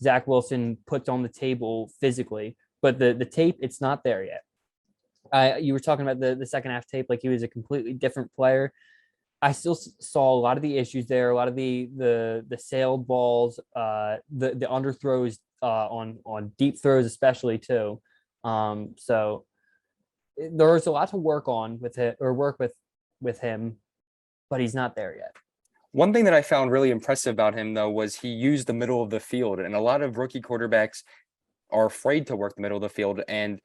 Zach Wilson puts on the table physically, but the tape, it's not there yet. You were talking about the second half tape, like he was a completely different player. I still saw a lot of the issues there, a lot of the sailed balls, the underthrows on deep throws, especially too. So there's a lot to work on with it or work with him, but he's not there yet. One thing that I found really impressive about him, though, was he used the middle of the field, and a lot of rookie quarterbacks are afraid to work the middle of the field. And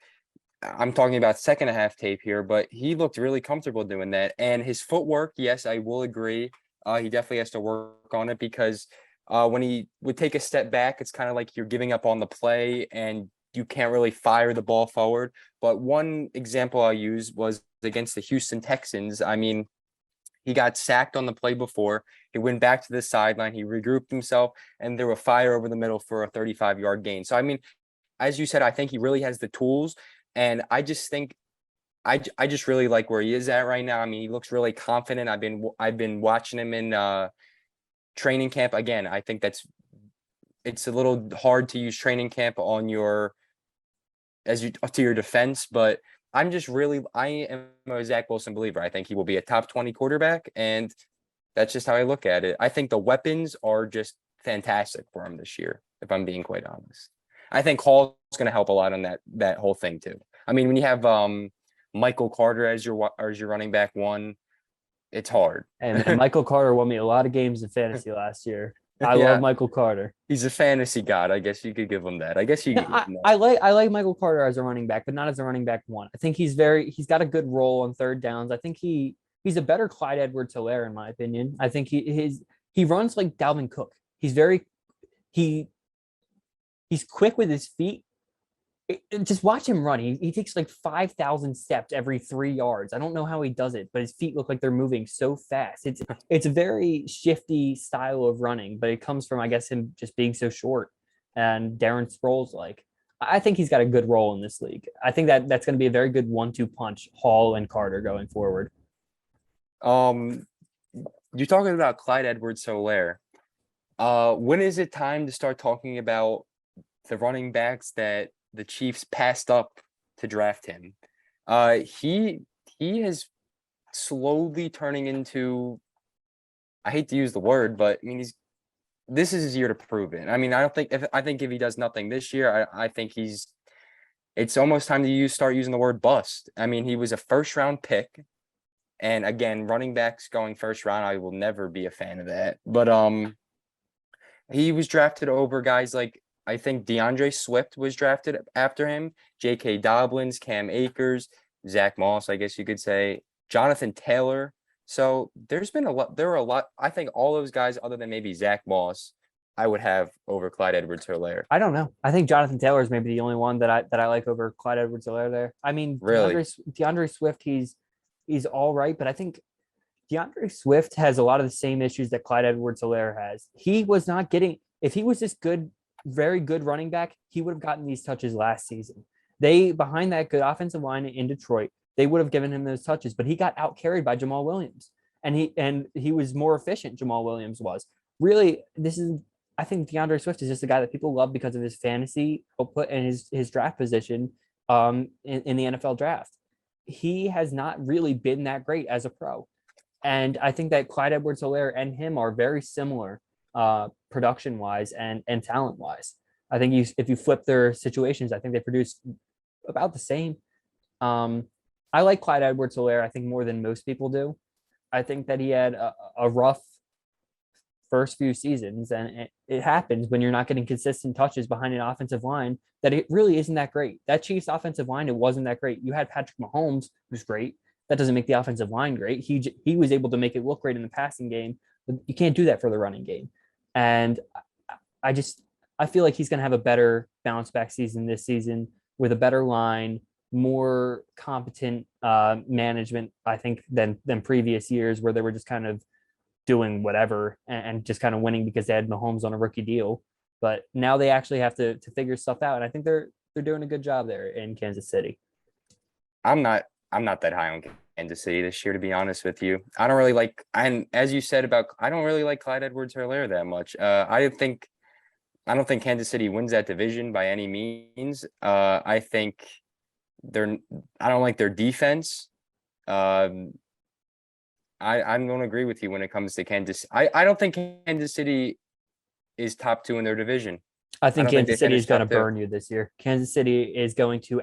I'm talking about second half tape here, but he looked really comfortable doing that. And his footwork, yes, I will agree. He definitely has to work on it because when he would take a step back, it's kind of like you're giving up on the play and you can't really fire the ball forward. But one example I'll use was against the Houston Texans. I mean, he got sacked on the play before. He went back to the sideline. He regrouped himself and threw a fire over the middle for a 35-yard gain. So, I mean, as you said, I think he really has the tools. And I just think I just really like where he is at right now. I mean, he looks really confident. I've been watching him in training camp. Again, I think it's a little hard to use training camp on to your defense, but I am a Zach Wilson believer. I think he will be a top 20 quarterback, and that's just how I look at it. I think the weapons are just fantastic for him this year, if I'm being quite honest. I think Hall's going to help a lot on that whole thing too. I mean, when you have Michael Carter as your running back one, it's hard. And Michael Carter won me a lot of games in fantasy last year. I love Yeah, Michael Carter. he's a fantasy god. I guess you could give him that. I guess you No, could give him that. I like Michael Carter as a running back, but not as a running back one. I think he's got a good role on third downs. I think he's a better Clyde Edwards-Helaire in my opinion. I think he runs like Dalvin Cook. He he's quick with his feet. Just watch him run. He takes like 5,000 steps every 3 yards. I don't know how he does it, but his feet look like they're moving so fast. It's a very shifty style of running, but it comes from, I guess, him just being so short. And Darren Sproles, like, I think he's got a good role in this league. I think that's going to be a very good 1-2 punch, Hall and Carter going forward. You're talking about Clyde Edwards-Helaire. When is it time to start talking about the running backs that the Chiefs passed up to draft him? He is slowly turning into, I hate to use the word, but I mean, this is his year to prove it. I mean, I think if he does nothing this year, I think it's almost time to start using the word bust. I mean, he was a first round pick. And again, running backs going first round, I will never be a fan of that. But he was drafted over guys like, I think DeAndre Swift was drafted after him, J.K. Dobbins, Cam Akers, Zach Moss, I guess you could say, Jonathan Taylor. So there were a lot. I think all those guys, other than maybe Zach Moss, I would have over Clyde Edwards-Helaire. I don't know. I think Jonathan Taylor is maybe the only one that I like over Clyde Edwards-Helaire there. I mean, Really? DeAndre Swift, he's all right, but I think DeAndre Swift has a lot of the same issues that Clyde Edwards-Helaire has. He was not getting, if he was this good, very good running back, he would have gotten these touches last season. Behind that good offensive line in Detroit, they would have given him those touches, but he got out carried by Jamal Williams, and he was more efficient. Jamal Williams was really. I think DeAndre Swift is just a guy that people love because of his fantasy output and his draft position in the NFL draft. He has not really been that great as a pro, and I think that Clyde Edwards-Helaire and him are very similar production wise and talent wise. I think if you flip their situations, I think they produce about the same. I like Clyde Edwards-Helaire, I think, more than most people do. I think that he had a rough first few seasons, and it happens when you're not getting consistent touches behind an offensive line that it really isn't that great. That Chiefs offensive line, it wasn't that great. You had Patrick Mahomes, who's great. That doesn't make the offensive line great. He was able to make it look great in the passing game, but you can't do that for the running game. And I feel like he's going to have a better bounce back season this season with a better line, more competent management, I think, than previous years where they were just kind of doing whatever and just kind of winning because they had Mahomes on a rookie deal. But now they actually have to figure stuff out. And I think they're doing a good job there in Kansas City. I'm not that high on Kansas City this year, to be honest with you. I don't really like, and as you said I don't really like Clyde Edwards-Helaire that much. I don't think Kansas City wins that division by any means. I don't like their defense. I'm going to agree with you when it comes to Kansas. I don't think Kansas City is top 2 in their division. I think Kansas City is going to burn you this year. Kansas City is going to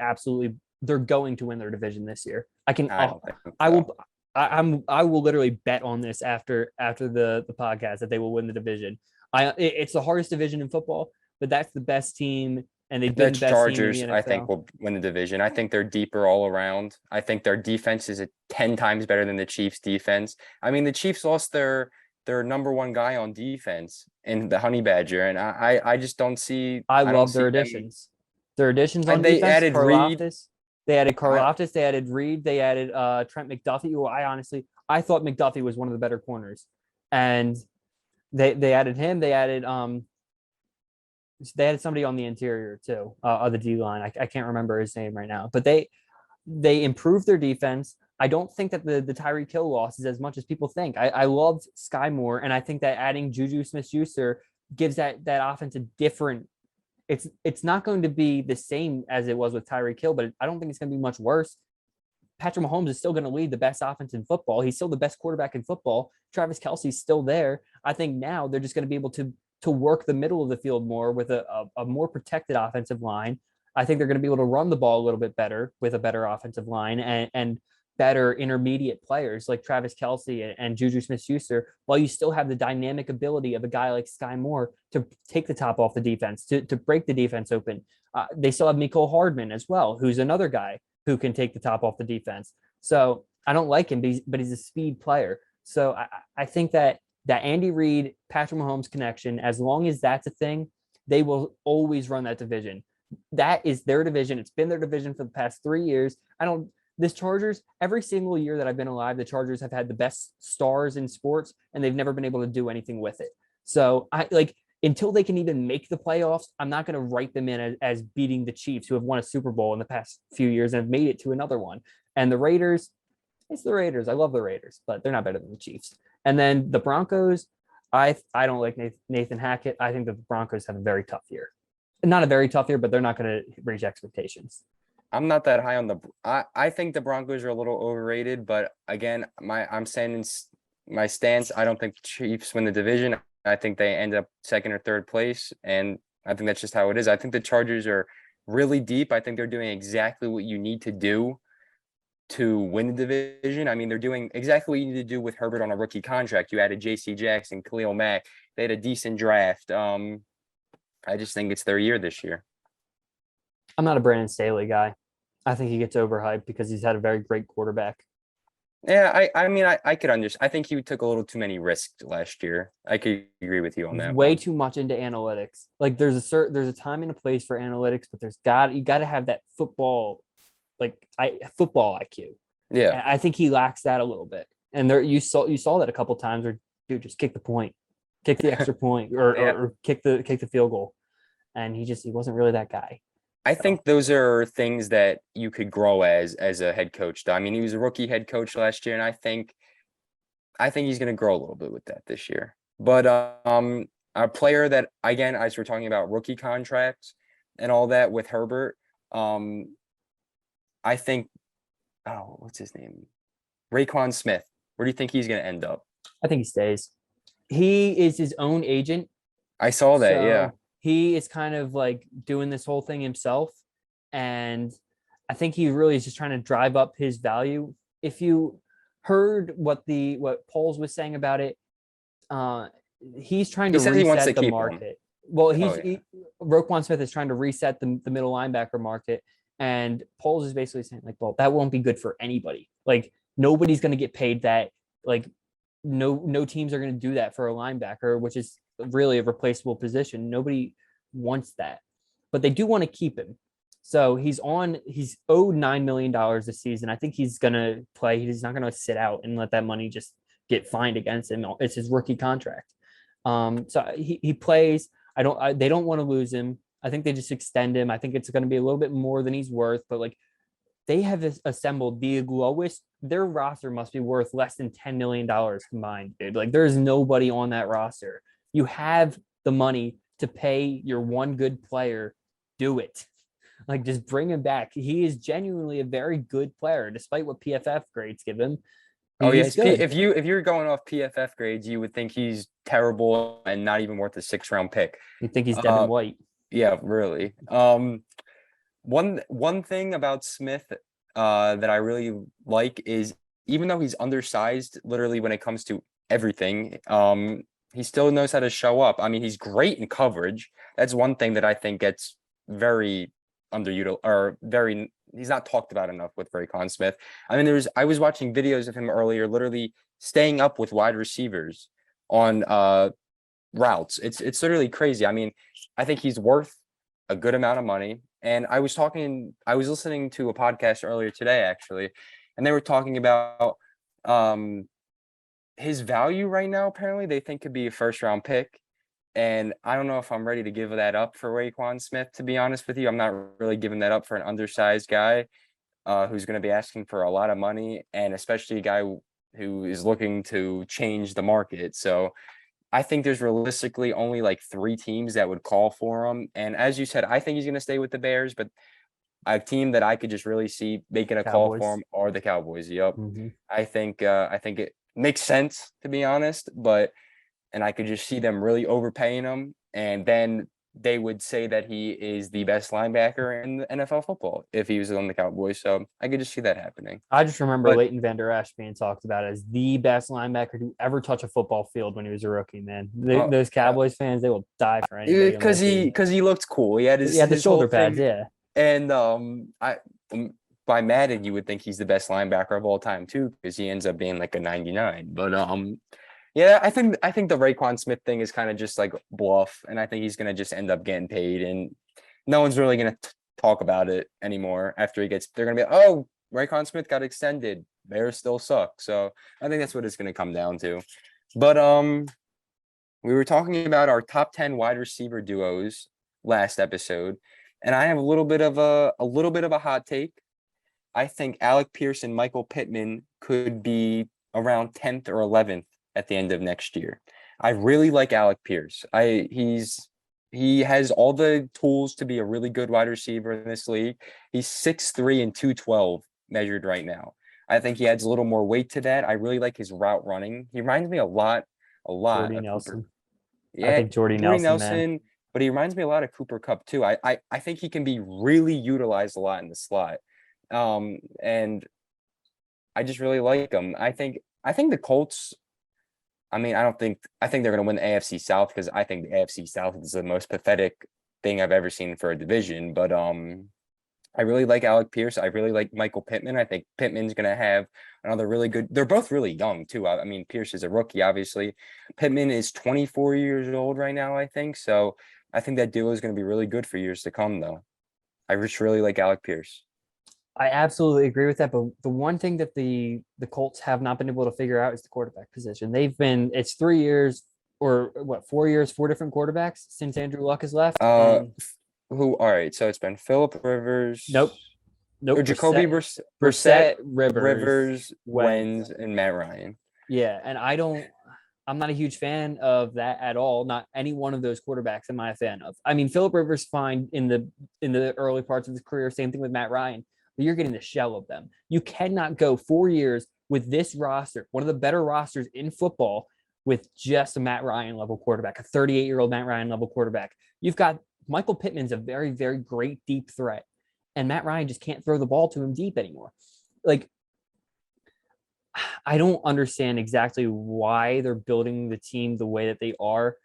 they're going to win their division this year. I will literally bet on this after the podcast that they will win the division. It's the hardest division in football, but that's the best team, and they've been the best Chargers, team in the NFL. I think, will win the division. I think they're deeper all around. I think their defense is 10 times better than the Chiefs' defense. I mean, the Chiefs lost their number one guy on defense in the Honey Badger, and I just don't see. I love their additions. Their additions on defense. They added Reed. They added Karlaftis. They added Reed. They added Trent McDuffie, who I thought McDuffie was one of the better corners, and they added him. They added somebody on the interior too of the D line. I can't remember his name right now, but they improved their defense. I don't think that the Tyreek Hill loss is as much as people think. I loved Sky Moore, and I think that adding Juju Smith-Schuster gives that offense a different. It's not going to be the same as it was with Tyreek Hill, but I don't think it's going to be much worse. Patrick Mahomes is still going to lead the best offense in football. He's still the best quarterback in football. Travis Kelce's still there. I think now they're just going to be able to work the middle of the field more with a more protected offensive line. I think they're going to be able to run the ball a little bit better with a better offensive line and better intermediate players like Travis Kelce and Juju Smith-Schuster, while you still have the dynamic ability of a guy like Sky Moore to take the top off the defense, to break the defense open. They still have Mecole Hardman as well, who's another guy who can take the top off the defense. So I don't like him, but he's a speed player. So I think that Andy Reid, Patrick Mahomes connection, as long as that's a thing, they will always run that division. That is their division. It's been their division for the past 3 years. This Chargers, every single year that I've been alive, the Chargers have had the best stars in sports, and they've never been able to do anything with it. So until they can even make the playoffs, I'm not going to write them in as beating the Chiefs, who have won a Super Bowl in the past few years and have made it to another one. And the Raiders, it's the Raiders. I love the Raiders, but they're not better than the Chiefs. And then the Broncos, I don't like Nathan Hackett. I think that the Broncos have a very tough year. Not a very tough year, but they're not going to reach expectations. I'm not that high on I think the Broncos are a little overrated, but again, I'm saying in my stance, I don't think the Chiefs win the division. I think they end up second or third place, and I think that's just how it is. I think the Chargers are really deep. I think they're doing exactly what you need to do to win the division. I mean, they're doing exactly what you need to do with Herbert on a rookie contract. You added J.C. Jackson, Khalil Mack. They had a decent draft. I just think it's their year this year. I'm not a Brandon Staley guy. I think he gets overhyped because he's had a very great quarterback. Yeah, I mean, I could understand. I think he took a little too many risks last year. I could agree with you on that. Way too much into analytics. Like there's a time and a place for analytics, but you got to have that football IQ. Yeah, and I think he lacks that a little bit. And you saw that a couple times where dude just kick the point, kick the extra point, or kick the field goal, and he wasn't really that guy. I think those are things that you could grow as a head coach. I mean, he was a rookie head coach last year, and I think he's going to grow a little bit with that this year. But a player that, again, as we're talking about rookie contracts and all that with Herbert, I think, what's his name? Raekwon Smith. Where do you think he's going to end up? I think he stays. He is his own agent. I saw that, yeah. He is kind of like doing this whole thing himself. And I think he really is just trying to drive up his value. If you heard what Poles was saying about it, he's trying to reset the market. Him. Well, Roquan Smith is trying to reset the middle linebacker market. And Poles is basically saying, like, well, that won't be good for anybody. Like, nobody's going to get paid that. Like, no teams are going to do that for a linebacker, which is really a replaceable position. Nobody wants that, but they do want to keep him. So he's owed $9 million this season. I think he's going to play. He's not going to sit out and let that money just get fined against him. It's his rookie contract. So he plays. They don't want to lose him. I think they just extend him. I think it's going to be a little bit more than he's worth, but like they have assembled the lowest. Their roster must be worth less than $10 million combined, dude. Like there's nobody on that roster. You have the money to pay your one good player. Do it. Like just bring him back. He is genuinely a very good player, despite what PFF grades give him. Yes. If you're going off PFF grades, you would think he's terrible and not even worth a 6th-round pick. You think he's Devin White? Yeah, really. One thing about Smith that I really like is even though he's undersized, literally when it comes to everything, he still knows how to show up. I mean, he's great in coverage. That's one thing that I think gets very underutilized or he's not talked about enough with Raekwon Smith. I mean, I was watching videos of him earlier, literally staying up with wide receivers on routes. It's literally crazy. I mean, I think he's worth a good amount of money. And I was listening to a podcast earlier today, actually, and they were talking about his value right now. Apparently they think could be a 1st-round pick. And I don't know if I'm ready to give that up for Raekwon Smith, to be honest with you. I'm not really giving that up for an undersized guy who's going to be asking for a lot of money, and especially a guy who is looking to change the market. So I think there's realistically only like 3 teams that would call for him. And as you said, I think he's going to stay with the Bears, but a team that I could just really see making a call for him are the Cowboys. Yep. Mm-hmm. I think it makes sense, to be honest, and I could just see them really overpaying him and then they would say that he is the best linebacker in the NFL football if he was on the Cowboys. So I could just see that happening. I just remember But Leighton Vander Esch being talked about as the best linebacker to ever touch a football field when he was a rookie, man. Those Cowboys fans, they will die for anybody. Because he looked cool. He had the his whole shoulder pads, thing. yeah. And by Madden, you would think he's the best linebacker of all time too, because he ends up being like a 99. But yeah, I think the Raekwon Smith thing is kind of just like bluff, and I think he's gonna just end up getting paid, and no one's really gonna talk about it anymore after he gets. They're gonna be, oh, Raekwon Smith got extended. Bears still suck. So I think that's what it's gonna come down to. But we were talking about our top 10 wide receiver duos last episode, and I have a little bit of a hot take. I think Alec Pierce and Michael Pittman could be around 10th or 11th at the end of next year. I really like Alec Pierce. He has all the tools to be a really good wide receiver in this league. He's 6'3" and 212 measured right now. I think he adds a little more weight to that. I really like his route running. He reminds me a lot Jordy Nelson. Yeah, I think Jordy Nelson, but he reminds me a lot of Cooper Kupp too. I think he can be really utilized a lot in the slot. And I just really like him. I think the Colts, I think they're going to win the AFC South, because I think the AFC South is the most pathetic thing I've ever seen for a division. But I really like Alec Pierce. I really like Michael Pittman. I think Pittman's going to have another really good. They're both really young too. I mean, Pierce is a rookie, obviously. Pittman is 24 years old right now, I think. So I think that duo is going to be really good for years to come, though. I just really like Alec Pierce. I absolutely agree with that. But the one thing that the Colts have not been able to figure out is the quarterback position. It's 3 years or 4 years, 4 different quarterbacks since Andrew Luck has left. All right. So it's been Phillip Rivers. Nope. Or Jacoby Brissett, Rivers, Wentz, and Matt Ryan. Yeah. And I'm not a huge fan of that at all. Not any one of those quarterbacks am I a fan of. I mean, Phillip Rivers fine in the early parts of his career. Same thing with Matt Ryan. But you're getting the shell of them. You cannot go 4 years with this roster, one of the better rosters in football, with just a Matt Ryan level quarterback, a 38-year-old Matt Ryan level quarterback. You've got Michael Pittman's a very, very great deep threat, and Matt Ryan just can't throw the ball to him deep anymore. Like, I don't understand exactly why they're building the team the way that they are.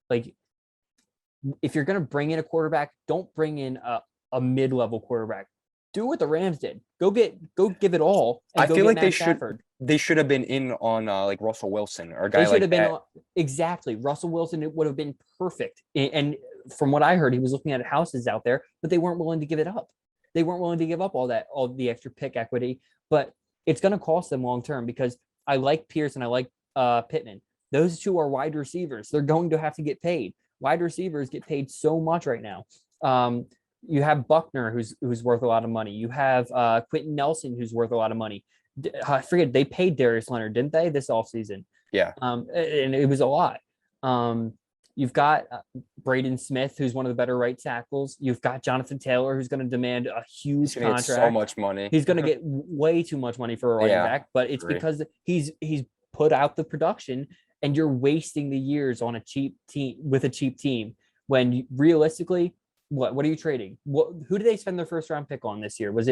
Like, if you're going to bring in a quarterback, don't bring in a mid-level quarterback. Do what the Rams did. Go give it all. I feel like they should have been in on like Russell Wilson or a guy like that. Exactly. Russell Wilson, it would have been perfect. And from what I heard, he was looking at houses out there, but they weren't willing to give it up. They weren't willing to give up all the extra pick equity, but it's going to cost them long term, because I like Pierce and I like Pittman. Those two are wide receivers. They're going to have to get paid. Wide receivers get paid so much right now. You have Buckner, who's worth a lot of money. You have Quentin Nelson, who's worth a lot of money. I forget, they paid Darius Leonard, didn't they, this offseason? Yeah. And it was a lot. You've got Braden Smith, who's one of the better right tackles. You've got Jonathan Taylor, who's going to demand a huge contract. So much money. He's going to get way too much money for a running back, but it's because he's put out the production, and you're wasting the years on a cheap team with a cheap team, when realistically, what are you trading? Who did they spend their first round pick on this year? Was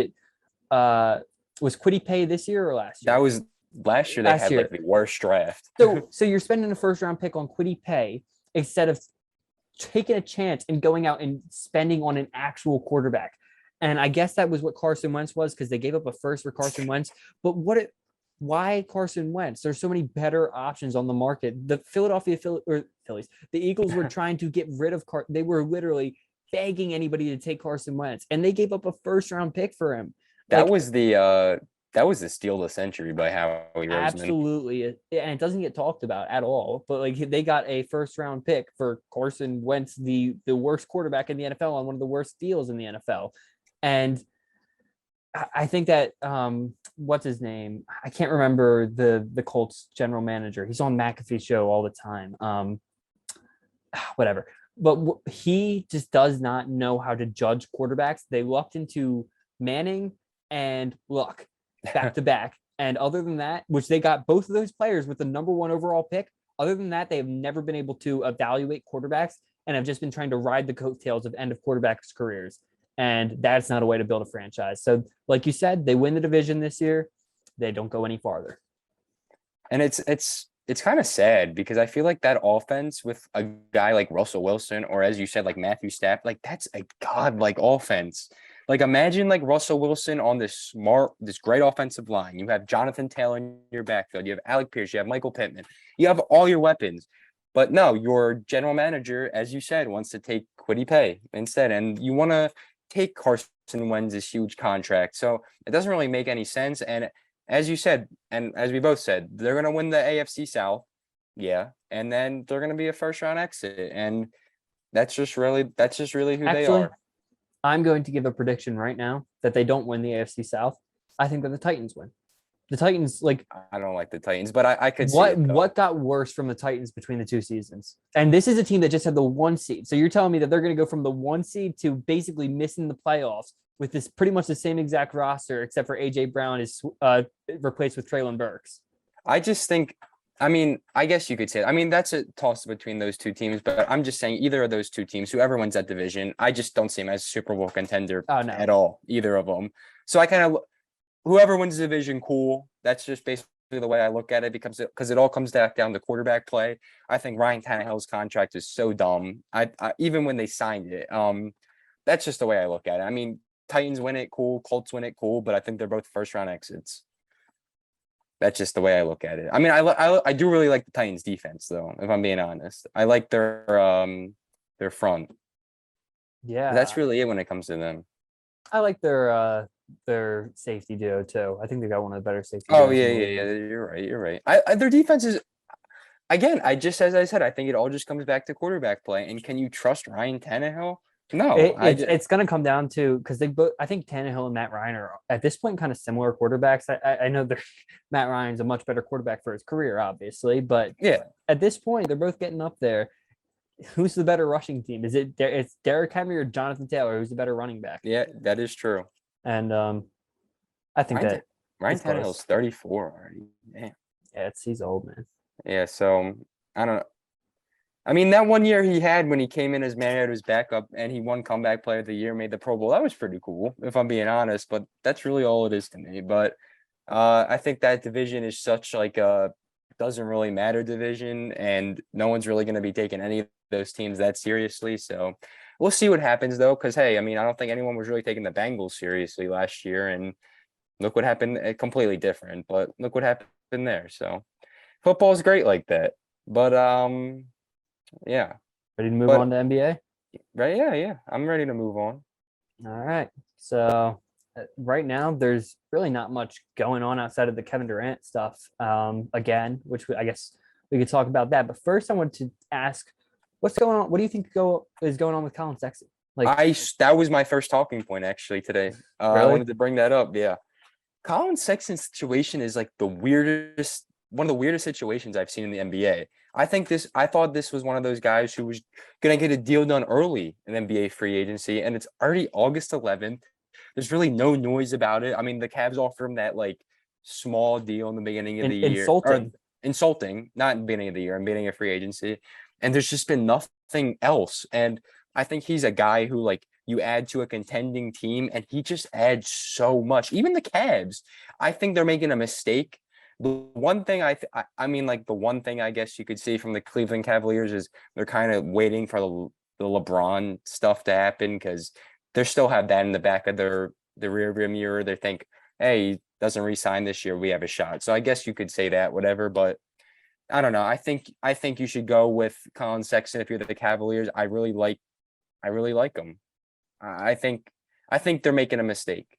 Kwity Paye this year or last year? That was last year. They had like the worst draft. So you're spending a first round pick on Kwity Paye instead of taking a chance and going out and spending on an actual quarterback. And I guess that was what Carson Wentz was, because they gave up a first for Carson Wentz. But why Carson Wentz? There's so many better options on the market. The Phillies, the Eagles were trying to get rid of they were literally begging anybody to take Carson Wentz, and they gave up a first round pick for him. That was the steal of the century by Howie Roseman. Absolutely. And it doesn't get talked about at all, but like, they got a first round pick for Carson Wentz, the worst quarterback in the NFL, on one of the worst deals in the NFL. And I think that what's his name? I can't remember the Colts general manager. He's on McAfee's show all the time. Whatever. But he just does not know how to judge quarterbacks. They lucked into Manning and Luck back to back. And other than that, which they got both of those players with the number 1 overall pick, other than that, they have never been able to evaluate quarterbacks and have just been trying to ride the coattails of end of quarterbacks' careers. And that's not a way to build a franchise. So, like you said, they win the division this year. They don't go any farther. And it's kind of sad because I feel like that offense with a guy like Russell Wilson, or as you said, like Matthew Stafford, like that's a godlike offense. Like imagine like Russell Wilson on this great offensive line. You have Jonathan Taylor in your backfield. You have Alec Pierce. You have Michael Pittman. You have all your weapons. But no, your general manager, as you said, wants to take Kwity Paye instead. And you want to take Carson Wentz's huge contract. So it doesn't really make any sense. And as you said, and as we both said, they're going to win the AFC South. Yeah. And then they're going to be a first round exit. And that's just really who they are. I'm going to give a prediction right now that they don't win the AFC South. I think that the Titans win. The Titans, like, I don't like the Titans, but I could see what got worse from the Titans between the two seasons. And this is a team that just had the 1 seed. So you're telling me that they're going to go from the 1 seed to basically missing the playoffs with this pretty much the same exact roster, except for AJ Brown is replaced with Traylon Burks. I just think, I mean, I guess you could say, I mean, that's a toss between those two teams, but I'm just saying either of those two teams, whoever wins that division, I just don't see them as a Super Bowl contender at all, either of them. So I kind of, whoever wins the division, cool. That's just basically the way I look at it because it all comes back down to quarterback play. I think Ryan Tannehill's contract is so dumb. I even when they signed it, that's just the way I look at it. I mean, Titans win it, cool. Colts win it, cool. But I think they're both first round exits. That's just the way I look at it. I mean, I do really like the Titans defense though, if I'm being honest. I like their front. Yeah. That's really it when it comes to them. I like their safety duo too. I think they got one of the better safety. Oh yeah. You're right. Their defense is, again, as I said, I think it all just comes back to quarterback play. And can you trust Ryan Tannehill? No, it's going to come down to because they both. I think Tannehill and Matt Ryan are at this point kind of similar quarterbacks. I know Matt Ryan's a much better quarterback for his career, obviously, but yeah, at this point they're both getting up there. Who's the better rushing team? It's Derrick Henry or Jonathan Taylor? Who's the better running back? Yeah, that is true. And I think Ryan Tannehill's 34 already. Man. Yeah, he's old, man. Yeah, so I don't know. I mean, that 1 year he had when he came in as Mariota's backup and he won comeback player of the year, made the Pro Bowl. That was pretty cool, if I'm being honest. But that's really all it is to me. But I think that division is such like a doesn't really matter division, and no one's really going to be taking any of those teams that seriously. So we'll see what happens though, because hey, I mean, I don't think anyone was really taking the Bengals seriously last year, and look what happened. Completely different, but look what happened there. So football is great like that. But yeah. Ready to move on to NBA? Right. Yeah. I'm ready to move on. All right. So right now, there's really not much going on outside of the Kevin Durant stuff. Again, which I guess we could talk about that. But first, I want to ask, what's going on? What do you think is going on with Colin Sexton? That was my first talking point actually today. Really? I wanted to bring that up. Yeah. Colin Sexton's situation is like one of the weirdest situations I've seen in the NBA. I thought this was one of those guys who was going to get a deal done early in NBA free agency, and it's already August 11th. There's really no noise about it. I mean, the Cavs offered him that like small deal in the beginning of the year. Insulting, not in the beginning of the year, in the beginning of free agency. And there's just been nothing else. And I think he's a guy who like you add to a contending team and he just adds so much. Even the Cavs, I think they're making a mistake. The one thing I guess you could see from the Cleveland Cavaliers is they're kind of waiting for the LeBron stuff to happen because they still have that in the back of the rear view mirror. They think, hey, he doesn't re-sign this year, we have a shot. So I guess you could say that, whatever. But I don't know. I think you should go with Colin Sexton if you're the Cavaliers. I really like him. I think they're making a mistake.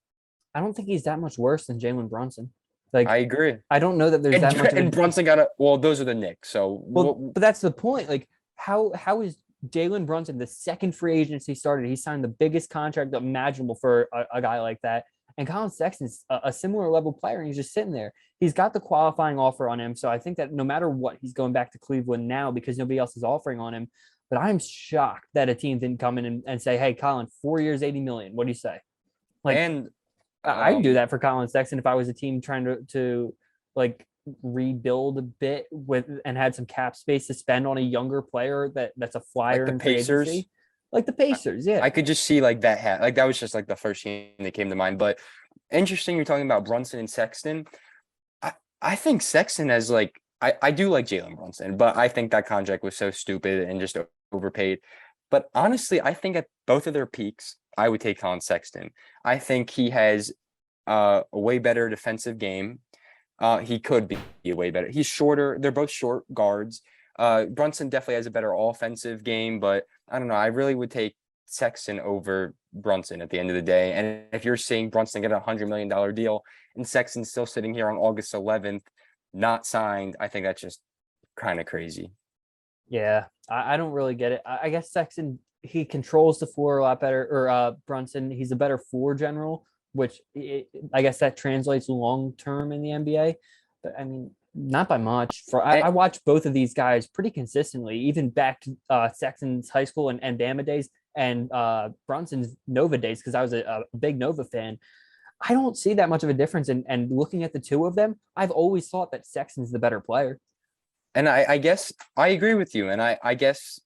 I don't think he's that much worse than Jalen Brunson. Like, I agree. I don't know that there's that much. And Brunson those are the Knicks. So but that's the point. Like, how is Jalen Brunson the second free agency started? He signed the biggest contract imaginable for a guy like that. And Colin Sexton's a similar level player, and he's just sitting there. He's got the qualifying offer on him. So I think that no matter what, he's going back to Cleveland now because nobody else is offering on him. But I'm shocked that a team didn't come in and say, hey, Colin, 4 years, $80 million. What do you say? Like, I'd do that for Colin Sexton if I was a team trying to like rebuild a bit with and had some cap space to spend on a younger player that's a flyer the in free Pacers. agency, like the Pacers. Yeah, I could just see like that like that was just like the first team that came to mind. But interesting, you're talking about Brunson and Sexton. I think Sexton has like I do like Jalen Brunson, but I think that contract was so stupid and just overpaid. But honestly, I think at both of their peaks, I would take Colin Sexton. I think he has a way better defensive game. He could be a way better. He's shorter. They're both short guards. Brunson definitely has a better offensive game, but I don't know. I really would take Sexton over Brunson at the end of the day. And if you're seeing Brunson get $100 million deal and Sexton's still sitting here on August 11th, not signed, I think that's just kind of crazy. yeah. I don't really get it. I guess Sexton, he controls the floor a lot better, or Brunson, he's a better floor general, which I guess that translates long term in the NBA. But I mean, not by much. I watch both of these guys pretty consistently, even back to Sexton's high school and Bama days and Brunson's Nova days, because I was a big Nova fan. I don't see that much of a difference. And looking at the two of them, I've always thought that Sexton's the better player. And I guess I agree with you. And I guess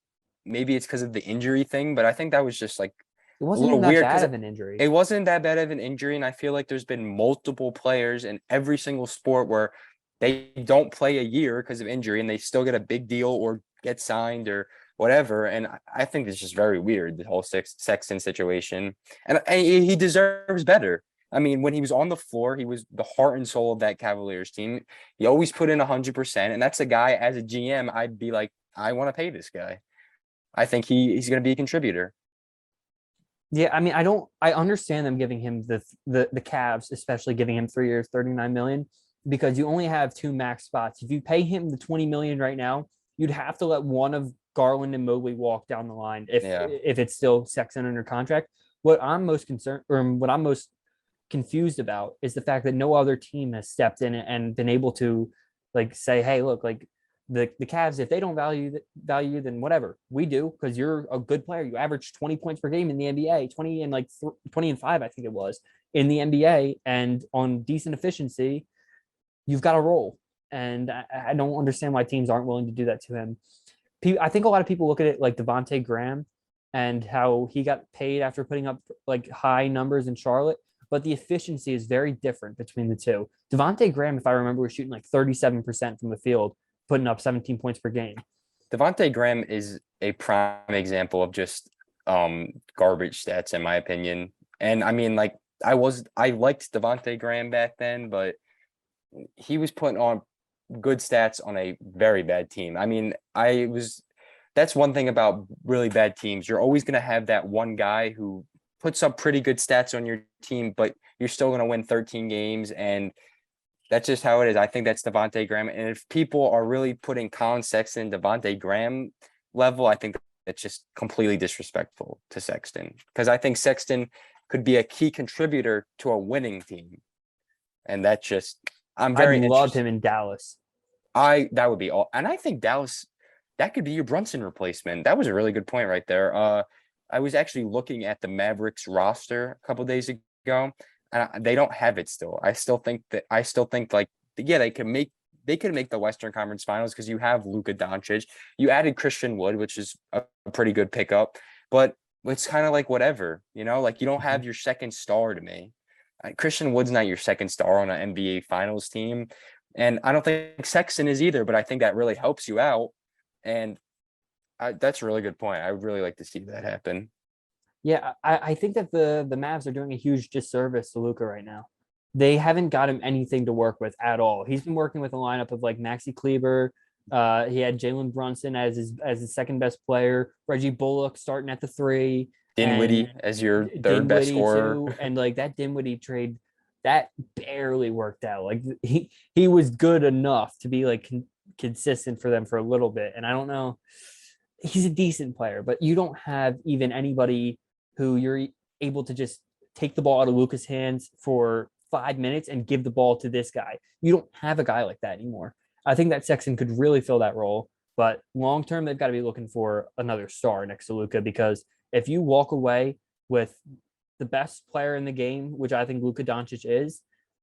maybe it's because of the injury thing, but I think that was just like It a wasn't little even that weird bad because of an injury. it wasn't that bad of an injury. And I feel like there's been multiple players in every single sport where they don't play a year because of injury and they still get a big deal or get signed or whatever. And I think it's just very weird, the whole Sexton situation. And he deserves better. I mean, when he was on the floor, he was the heart and soul of that Cavaliers team. He always put in 100%. And that's a guy, as a GM, I'd be like, I want to pay this guy. I think he's going to be a contributor. Yeah, I mean, I understand them giving him the Cavs, especially giving him 3 years, 39 million, because you only have two max spots. If you pay him the 20 million right now, you'd have to let one of Garland and Mobley walk down the line if it's still Sexton under contract. What I'm most concerned, or what I'm most confused about, is the fact that no other team has stepped in and been able to like say, hey, look, like the Cavs, if they don't value you, then whatever, we do, because you're a good player. You average 20 points per game in the NBA, 20 and like 20 and 5, I think it was, in the NBA, and on decent efficiency, you've got a role. And I don't understand why teams aren't willing to do that to him. I think a lot of people look at it like Devontae Graham and how he got paid after putting up like high numbers in Charlotte, but the efficiency is very different between the two. Devontae Graham, if I remember, was shooting like 37% from the field, putting up 17 points per game. Devontae Graham is a prime example of just garbage stats, in my opinion. And I mean, like I liked Devontae Graham back then, but he was putting on good stats on a very bad team. I mean, that's one thing about really bad teams. You're always going to have that one guy who puts up pretty good stats on your team, but you're still going to win 13 games. And that's just how it is. I think that's Devontae Graham. And if people are really putting Colin Sexton, Devontae Graham level, I think that's just completely disrespectful to Sexton, because I think Sexton could be a key contributor to a winning team. And that's just, I'm very I loved him in Dallas. That would be all. And I think Dallas, that could be your Brunson replacement. That was a really good point right there. I was actually looking at the Mavericks roster a couple of days ago, and they don't have it still. I still think like, yeah, they could make the Western Conference Finals because you have Luka Doncic. You added Christian Wood, which is a pretty good pickup, but it's kind of like whatever, like you don't have your second star to me. Christian Wood's not your second star on an NBA Finals team, and I don't think Sexton is either. But I think that really helps you out, and that's a really good point. I would really like to see that happen. Yeah, I think that the Mavs are doing a huge disservice to Luka right now. They haven't got him anything to work with at all. He's been working with a lineup of like Maxi Kleber. He had Jalen Brunson as his second best player. Reggie Bullock starting at the 3. Dinwiddie as your third best scorer. Too, and like that Dinwiddie trade, that barely worked out. Like he was good enough to be like consistent for them for a little bit. And I don't know, he's a decent player, but you don't have even anybody who you're able to just take the ball out of Luka's hands for 5 minutes and give the ball to this guy. You don't have a guy like that anymore. I think that Sexton could really fill that role, but long term, they've got to be looking for another star next to Luka, because if you walk away with the best player in the game, which I think Luka Doncic is,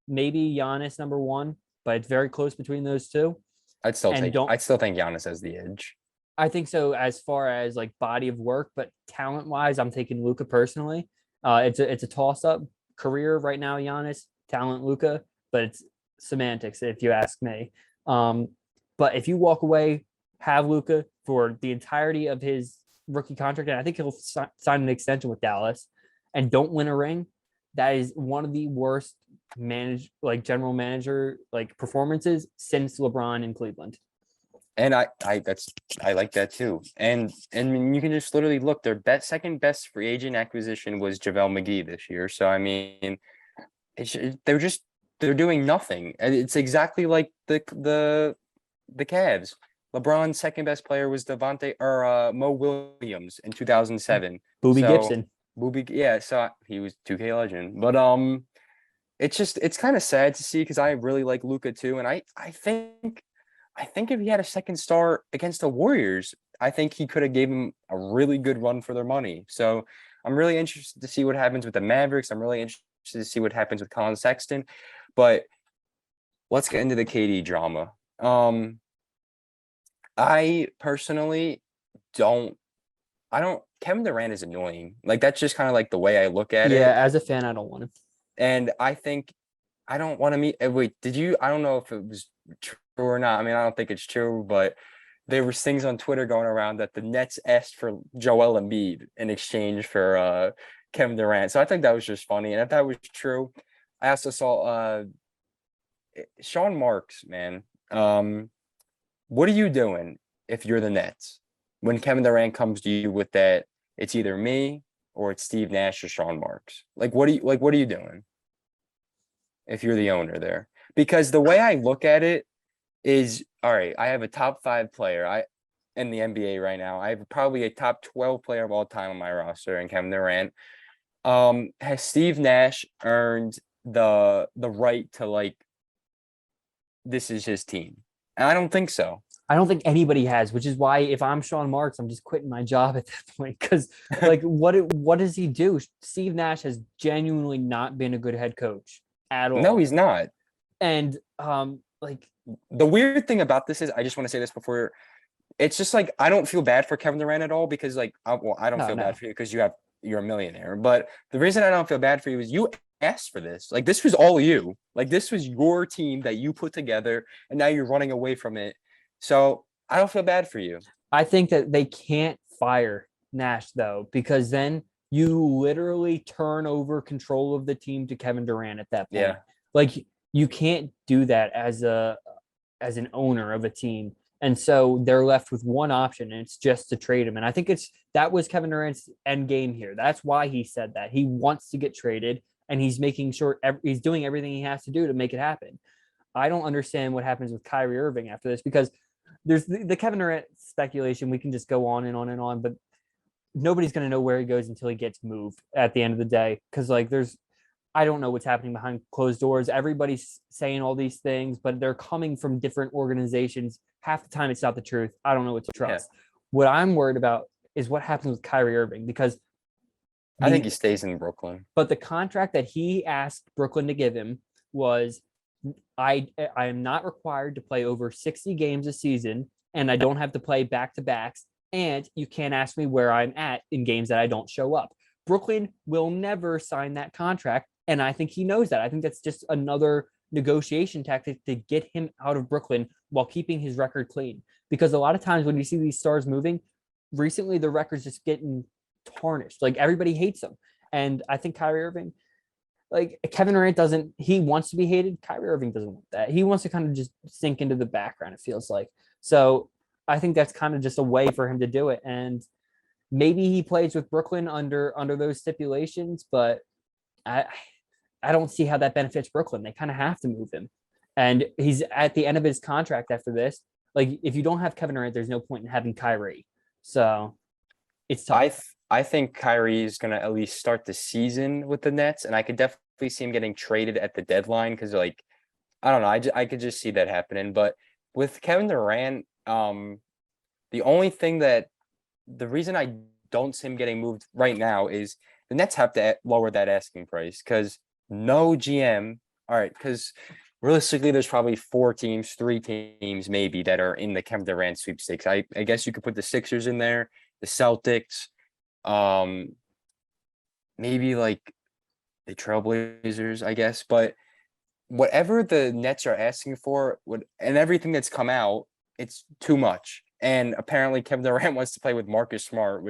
maybe Giannis number 1, but it's very close between those two. I'd still And think Giannis has the edge. I think so as far as like body of work, but talent wise, I'm taking Luka personally. It's a toss up career right now, Giannis, talent Luka, but it's semantics if you ask me. But if you walk away, have Luka for the entirety of his rookie contract, and I think he'll sign an extension with Dallas, and don't win a ring, that is one of the worst general manager performances since LeBron in Cleveland. And I like that too. And you can just literally look, their second best free agent acquisition was JaVale McGee this year. So I mean, they're doing nothing. And it's exactly like the Cavs. LeBron's second best player was Mo Williams in 2007. Gibson. Yeah, so he was 2K legend. But it's kind of sad to see because I really like Luka too. And I think if he had a second start against the Warriors, I think he could have gave him a really good run for their money. So I'm really interested to see what happens with the Mavericks. I'm really interested to see what happens with Colin Sexton. But let's get into the KD drama. I personally Kevin Durant is annoying. Like, that's just kind of like the way I look at it. Yeah, as a fan, I don't want him. And I think I don't want to meet. Wait, I don't know if it was true or not. I mean, I don't think it's true, but there was things on Twitter going around that the Nets asked for Joel Embiid in exchange for Kevin Durant. So I think that was just funny. And if that was true, I also saw Sean Marks, man. What are you doing if you're the Nets when Kevin Durant comes to you with that? It's either me or it's Steve Nash or Sean Marks. What are you doing if you're the owner there? Because the way I look at it is, all right, I have a top 5 player in the NBA right now. I have probably a top 12 player of all time on my roster in Kevin Durant. Has Steve Nash earned the right to this is his team? And I don't think so. I don't think anybody has, which is why if I'm Sean Marks, I'm just quitting my job at that point. Because what does he do? Steve Nash has genuinely not been a good head coach at all. No, he's not. And the weird thing about this is, I just want to say this before, it's just I don't feel bad for Kevin Durant at all because I don't feel bad for you because you're a millionaire. But the reason I don't feel bad for you is you asked for this. This was all you. This was your team that you put together, and now you're running away from it. So I don't feel bad for you. I think that they can't fire Nash though, because then you literally turn over control of the team to Kevin Durant at that point. Yeah. You can't do that as an owner of a team. And so they're left with one option, and it's just to trade him. And I think that was Kevin Durant's end game here. That's why he said that. He wants to get traded, and he's making sure he's doing everything he has to do to make it happen. I don't understand what happens with Kyrie Irving after this, because there's the Kevin Durant speculation. We can just go on and on and on, but nobody's going to know where he goes until he gets moved at the end of the day. Because I don't know what's happening behind closed doors. Everybody's saying all these things, but they're coming from different organizations. Half the time it's not the truth. I don't know what to trust. Yeah. What I'm worried about is what happens with Kyrie Irving, because I think he stays in Brooklyn. But the contract that he asked Brooklyn to give him was, I am not required to play over 60 games a season, and I don't have to play back-to-backs, and you can't ask me where I'm at in games that I don't show up. Brooklyn will never sign that contract, and I think he knows that. I think that's just another negotiation tactic to get him out of Brooklyn while keeping his record clean. Because a lot of times when you see these stars moving, recently the record's just getting tarnished. Everybody hates them. And I think Kyrie Irving, Kevin Durant he wants to be hated. Kyrie Irving doesn't want that. He wants to kind of just sink into the background, it feels like. So I think that's kind of just a way for him to do it. And maybe he plays with Brooklyn under those stipulations, but I don't see how that benefits Brooklyn. They kind of have to move him. And he's at the end of his contract after this. If you don't have Kevin Durant, there's no point in having Kyrie. So it's tough. I think Kyrie is going to at least start the season with the Nets, and I could definitely see him getting traded at the deadline because, I don't know, I could just see that happening. But with Kevin Durant, the reason I don't see him getting moved right now is the Nets have to lower that asking price because no GM. All right, because realistically, there's probably 3 teams maybe that are in the Kevin Durant sweepstakes. I guess you could put the Sixers in there, the Celtics, maybe like the Trailblazers, I guess. But whatever the Nets are asking for, and everything that's come out, it's too much. And apparently Kevin Durant wants to play with Marcus Smart,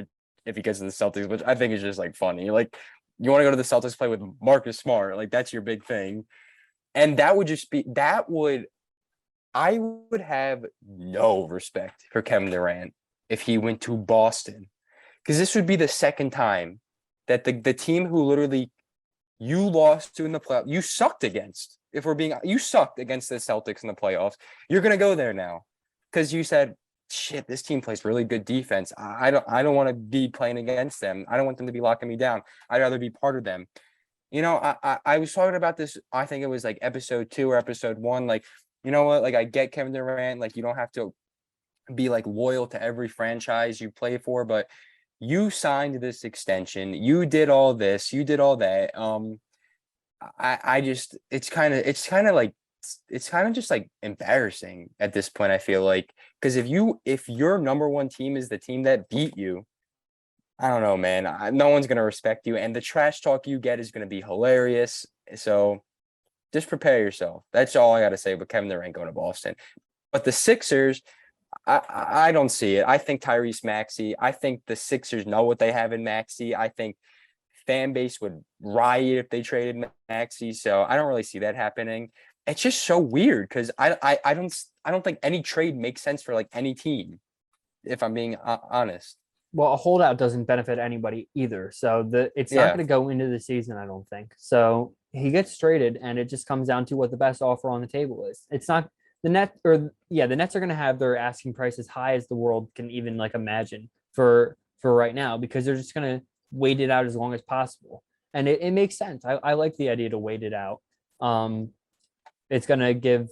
if he gets to the Celtics, which I think is just like funny. Like, you want to go to the Celtics, play with Marcus Smart, like that's your big thing. And I would have no respect for Kevin Durant if he went to Boston, because this would be the second time that the team who literally you lost to in the playoffs, you sucked against. You sucked against the Celtics in the playoffs. You're gonna go there now because you said, "Shit, this team plays really good defense. I don't want to be playing against them. I don't want them to be locking me down. I'd rather be part of them." You know, I was talking about this. I think it was like episode 2 or episode 1. Like, you know what? Like, I get Kevin Durant. Like, you don't have to be like loyal to every franchise you play for, but you signed this extension. You did all this. You did all that. I just it's kind of just like embarrassing at this point. I feel like, because if your number one team is the team that beat you, I don't know, man. No one's gonna respect you, and the trash talk you get is gonna be hilarious. So just prepare yourself. That's all I got to say about Kevin Durant going to Boston. But the Sixers, I don't see it. I think Tyrese Maxey. I think the Sixers know what they have in Maxey. I think fan base would riot if they traded Maxey. So I don't really see that happening. It's just so weird because I don't think any trade makes sense for like any team, if I'm being honest. Well, a holdout doesn't benefit anybody either. So it's not going to go into the season, I don't think. So he gets traded, and it just comes down to what the best offer on the table is. It's not the Nets, the Nets are going to have their asking price as high as the world can even like imagine for right now, because they're just going to wait it out as long as possible. And it makes sense. I like the idea to wait it out. It's going to give,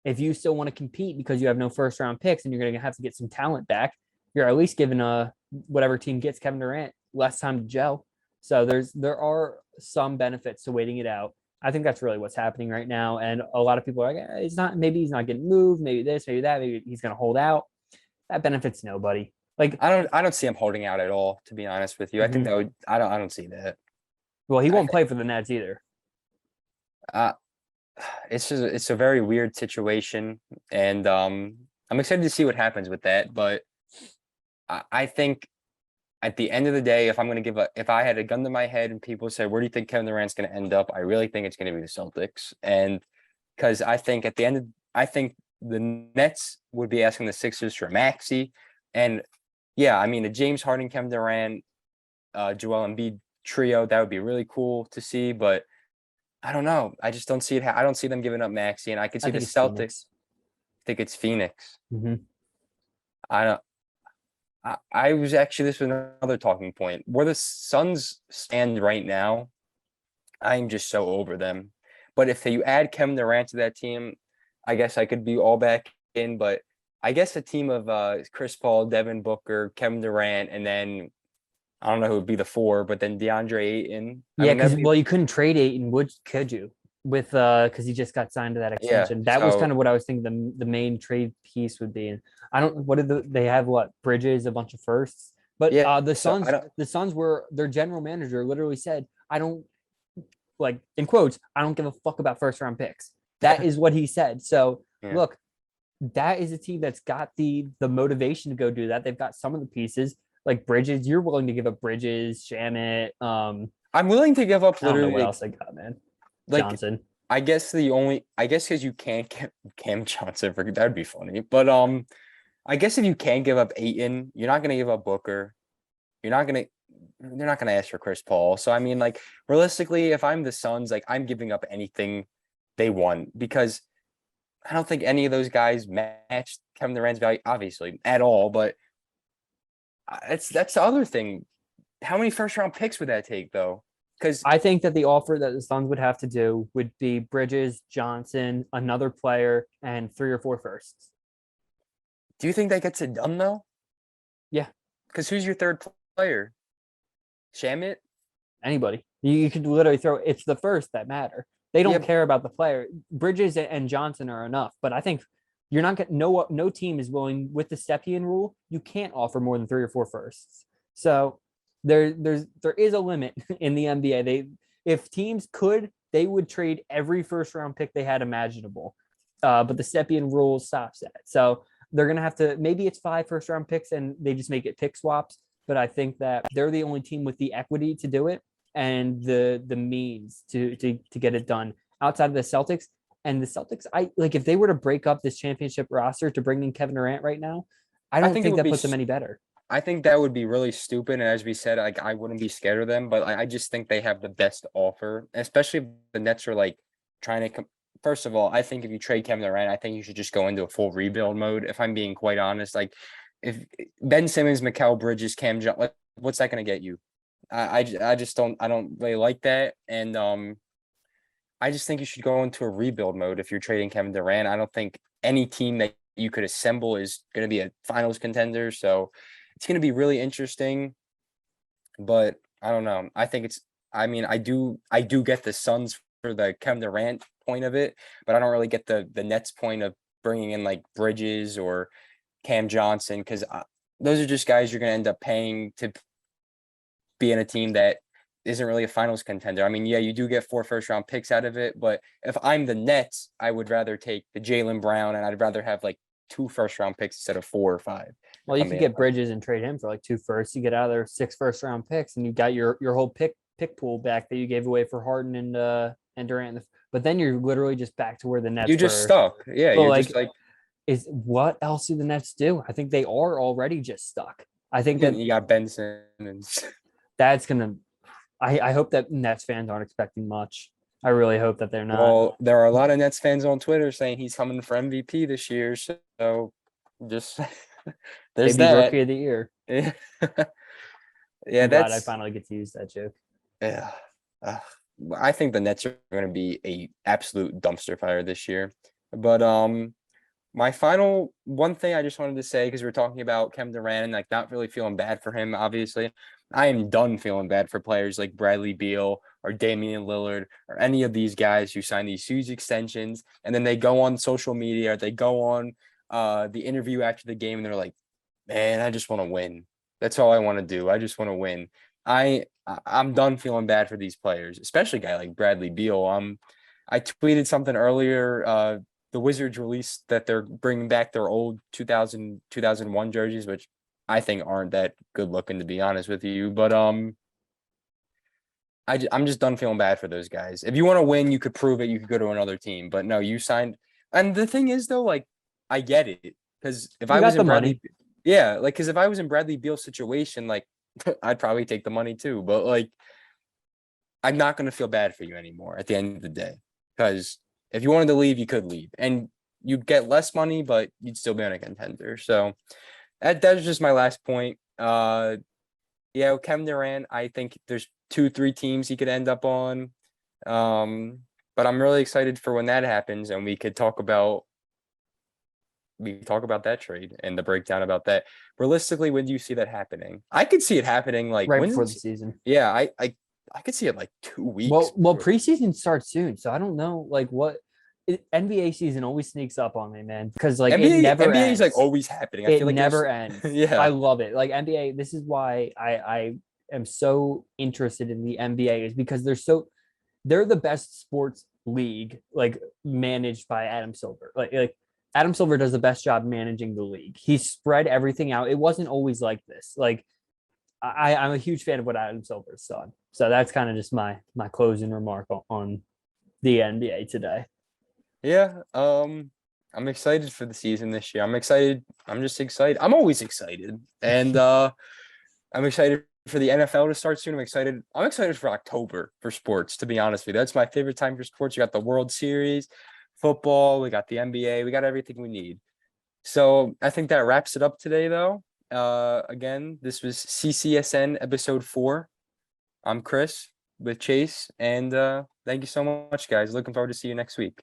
if you still want to compete because you have no first round picks and you're going to have to get some talent back, you're at least giving whatever team gets Kevin Durant less time to gel. So there are some benefits to waiting it out. I think that's really what's happening right now. And a lot of people are like, maybe he's not getting moved, maybe this, maybe that, maybe he's going to hold out. That benefits nobody. Like, I don't see him holding out at all, to be honest with you. I think I don't see that. Well, he won't play for the Nets either. It's a very weird situation, and I'm excited to see what happens with that. But I think at the end of the day, if I had a gun to my head and people say, "Where do you think Kevin Durant's going to end up?" I really think it's going to be the Celtics, and because I think I think the Nets would be asking the Sixers for Maxey, and yeah, I mean the James Harden, Kevin Durant, Joel Embiid trio, that would be really cool to see, but I don't know. I just don't see it. I don't see them giving up Maxey, and I could see the Celtics. I think it's Phoenix. Mm-hmm. I don't. I was actually, this was another talking point. Where the Suns stand right now, I'm just so over them. But if you add Kevin Durant to that team, I guess I could be all back in. But I guess a team of Chris Paul, Devin Booker, Kevin Durant, and then I don't know who would be the 4, but then DeAndre Ayton. Yeah, because you couldn't trade Ayton, could you? With because he just got signed to that extension. That was kind of what I was thinking the main trade piece would be. And I don't, they have Bridges, a bunch of firsts, but the Suns were, their general manager literally said, I don't, like, in quotes, I don't give a fuck about first round picks. That is what he said. So look, that is a team that's got the motivation to go do that. They've got some of the pieces like Bridges. You're willing to give up Bridges, Shamit. I'm willing to give up literally. I don't know what else I got, man. Like, Johnson. I guess because you can't get Cam Johnson, that'd be funny. But I guess if you can't give up Ayton, you're not gonna give up Booker. They're not gonna ask for Chris Paul. So I mean, like, realistically, if I'm the Suns, like, I'm giving up anything they want, because I don't think any of those guys match Kevin Durant's value, obviously, at all. But that's the other thing. How many first round picks would that take, though? Because I think that the offer that the Suns would have to do would be Bridges, Johnson, another player, and 3 or 4 firsts. Do you think that gets it done, though? Yeah. Because who's your third player? Shamit? Anybody. You could literally throw, it's the first that matter. They don't Yeah, care about the player. Bridges and Johnson are enough, but I think you're not going. No team is willing with the Stepien rule. You can't offer more than 3 or 4 firsts. So there is a limit in the NBA. If teams could, they would trade every first round pick they had imaginable. But the Stepien rule stops that. So they're gonna have to, maybe it's 5 first round picks and they just make it pick swaps. But I think that they're the only team with the equity to do it and the means to get it done outside of the Celtics. And the Celtics, I like, if they were to break up this championship roster to bring in Kevin Durant right now, I don't think that puts them any better. I think that would be really stupid. And as we said, like, I wouldn't be scared of them, but I just think they have the best offer, especially if the Nets are like trying to first of all, I think if you trade Kevin Durant, I think you should just go into a full rebuild mode. If I'm being quite honest, like if Ben Simmons, Mikal Bridges, Cam Johnson, like, what's that going to get you? I just don't really like that. And I just think you should go into a rebuild mode if you're trading Kevin Durant. I don't think any team that you could assemble is going to be a finals contender. So it's going to be really interesting, but I don't know. I think I mean, I do get the Suns for the Kevin Durant point of it, but I don't really get the Nets point of bringing in like Bridges or Cam Johnson, because those are just guys you're going to end up paying to be in a team that isn't really a finals contender. I mean, yeah, you do get 4 first-round picks out of it, but if I'm the Nets, I would rather take the Jaylen Brown, and I'd rather have like 2 first-round picks instead of 4 or 5. Well, you could get Bridges and trade him for like 2 firsts. You get out of there 6 first-round picks, and you got your whole pick pool back that you gave away for Harden and Durant. But then you're literally just back to where the Nets you're just were. stuck. Yeah, So you're like, just like, is what else do the Nets do? I think they are already just stuck. I think that you got Ben Simmons. that's gonna. I hope that Nets fans aren't expecting much. I really hope that they're not. Well, there are a lot of Nets fans on Twitter saying he's coming for MVP this year. So just there's Maybe that. Rookie of the Year. Yeah, yeah, I'm glad I finally get to use that joke. Yeah. I think the Nets are going to be a absolute dumpster fire this year. But my final one thing I just wanted to say, because we're talking about Kevin Durant and like not really feeling bad for him, obviously. I am done feeling bad for players like Bradley Beal or Damian Lillard or any of these guys who sign these huge extensions and then they go on social media, or they go on the interview after the game and they're like, man, I just want to win. That's all I want to do. I just want to win. I'm done feeling bad for these players, especially a guy like Bradley Beal. I tweeted something earlier. The Wizards released that they're bringing back their old 2001 jerseys, which I think aren't that good looking, to be honest with you. But I'm just done feeling bad for those guys. If you want to win, you could prove it. You could go to another team. But no, you signed. And the thing is, though, like, I get it, because if I was in Bradley, yeah, like, because if I was in Bradley Beal's situation, like, I'd probably take the money too. But like, I'm not going to feel bad for you anymore at the end of the day, because if you wanted to leave, you could leave and you'd get less money, but you'd still be on a contender. So that's just my last point. Yeah, Kevin Durant, I think there's 2-3 teams he could end up on. But I'm really excited for when that happens and we talk about that trade and the breakdown about that. Realistically, when do you see that happening? I could see it happening like right before the season. Yeah, I could see it like 2 weeks. Well, preseason starts soon, so I don't know like what NBA season always sneaks up on me, man, because like it never NBA ends. is like always happening. I feel like never ends. Yeah, I love it. Like NBA, this is why I am so interested in the NBA, is because they're the best sports league, like managed by Adam Silver. Like Adam Silver does the best job managing the league. He spread everything out. It wasn't always like this. Like I'm a huge fan of what Adam Silver's done. So that's kind of just my closing remark on the NBA today. Yeah. I'm excited for the season this year. I'm excited. I'm just excited. I'm always excited. And I'm excited for the NFL to start soon. I'm excited for October for sports, to be honest with you. That's my favorite time for sports. You got the World Series, football, we got the NBA, we got everything we need. So I think that wraps it up today, though. Again, this was CCSN episode 4. I'm Chris with Chase, and thank you so much, guys. Looking forward to see you next week.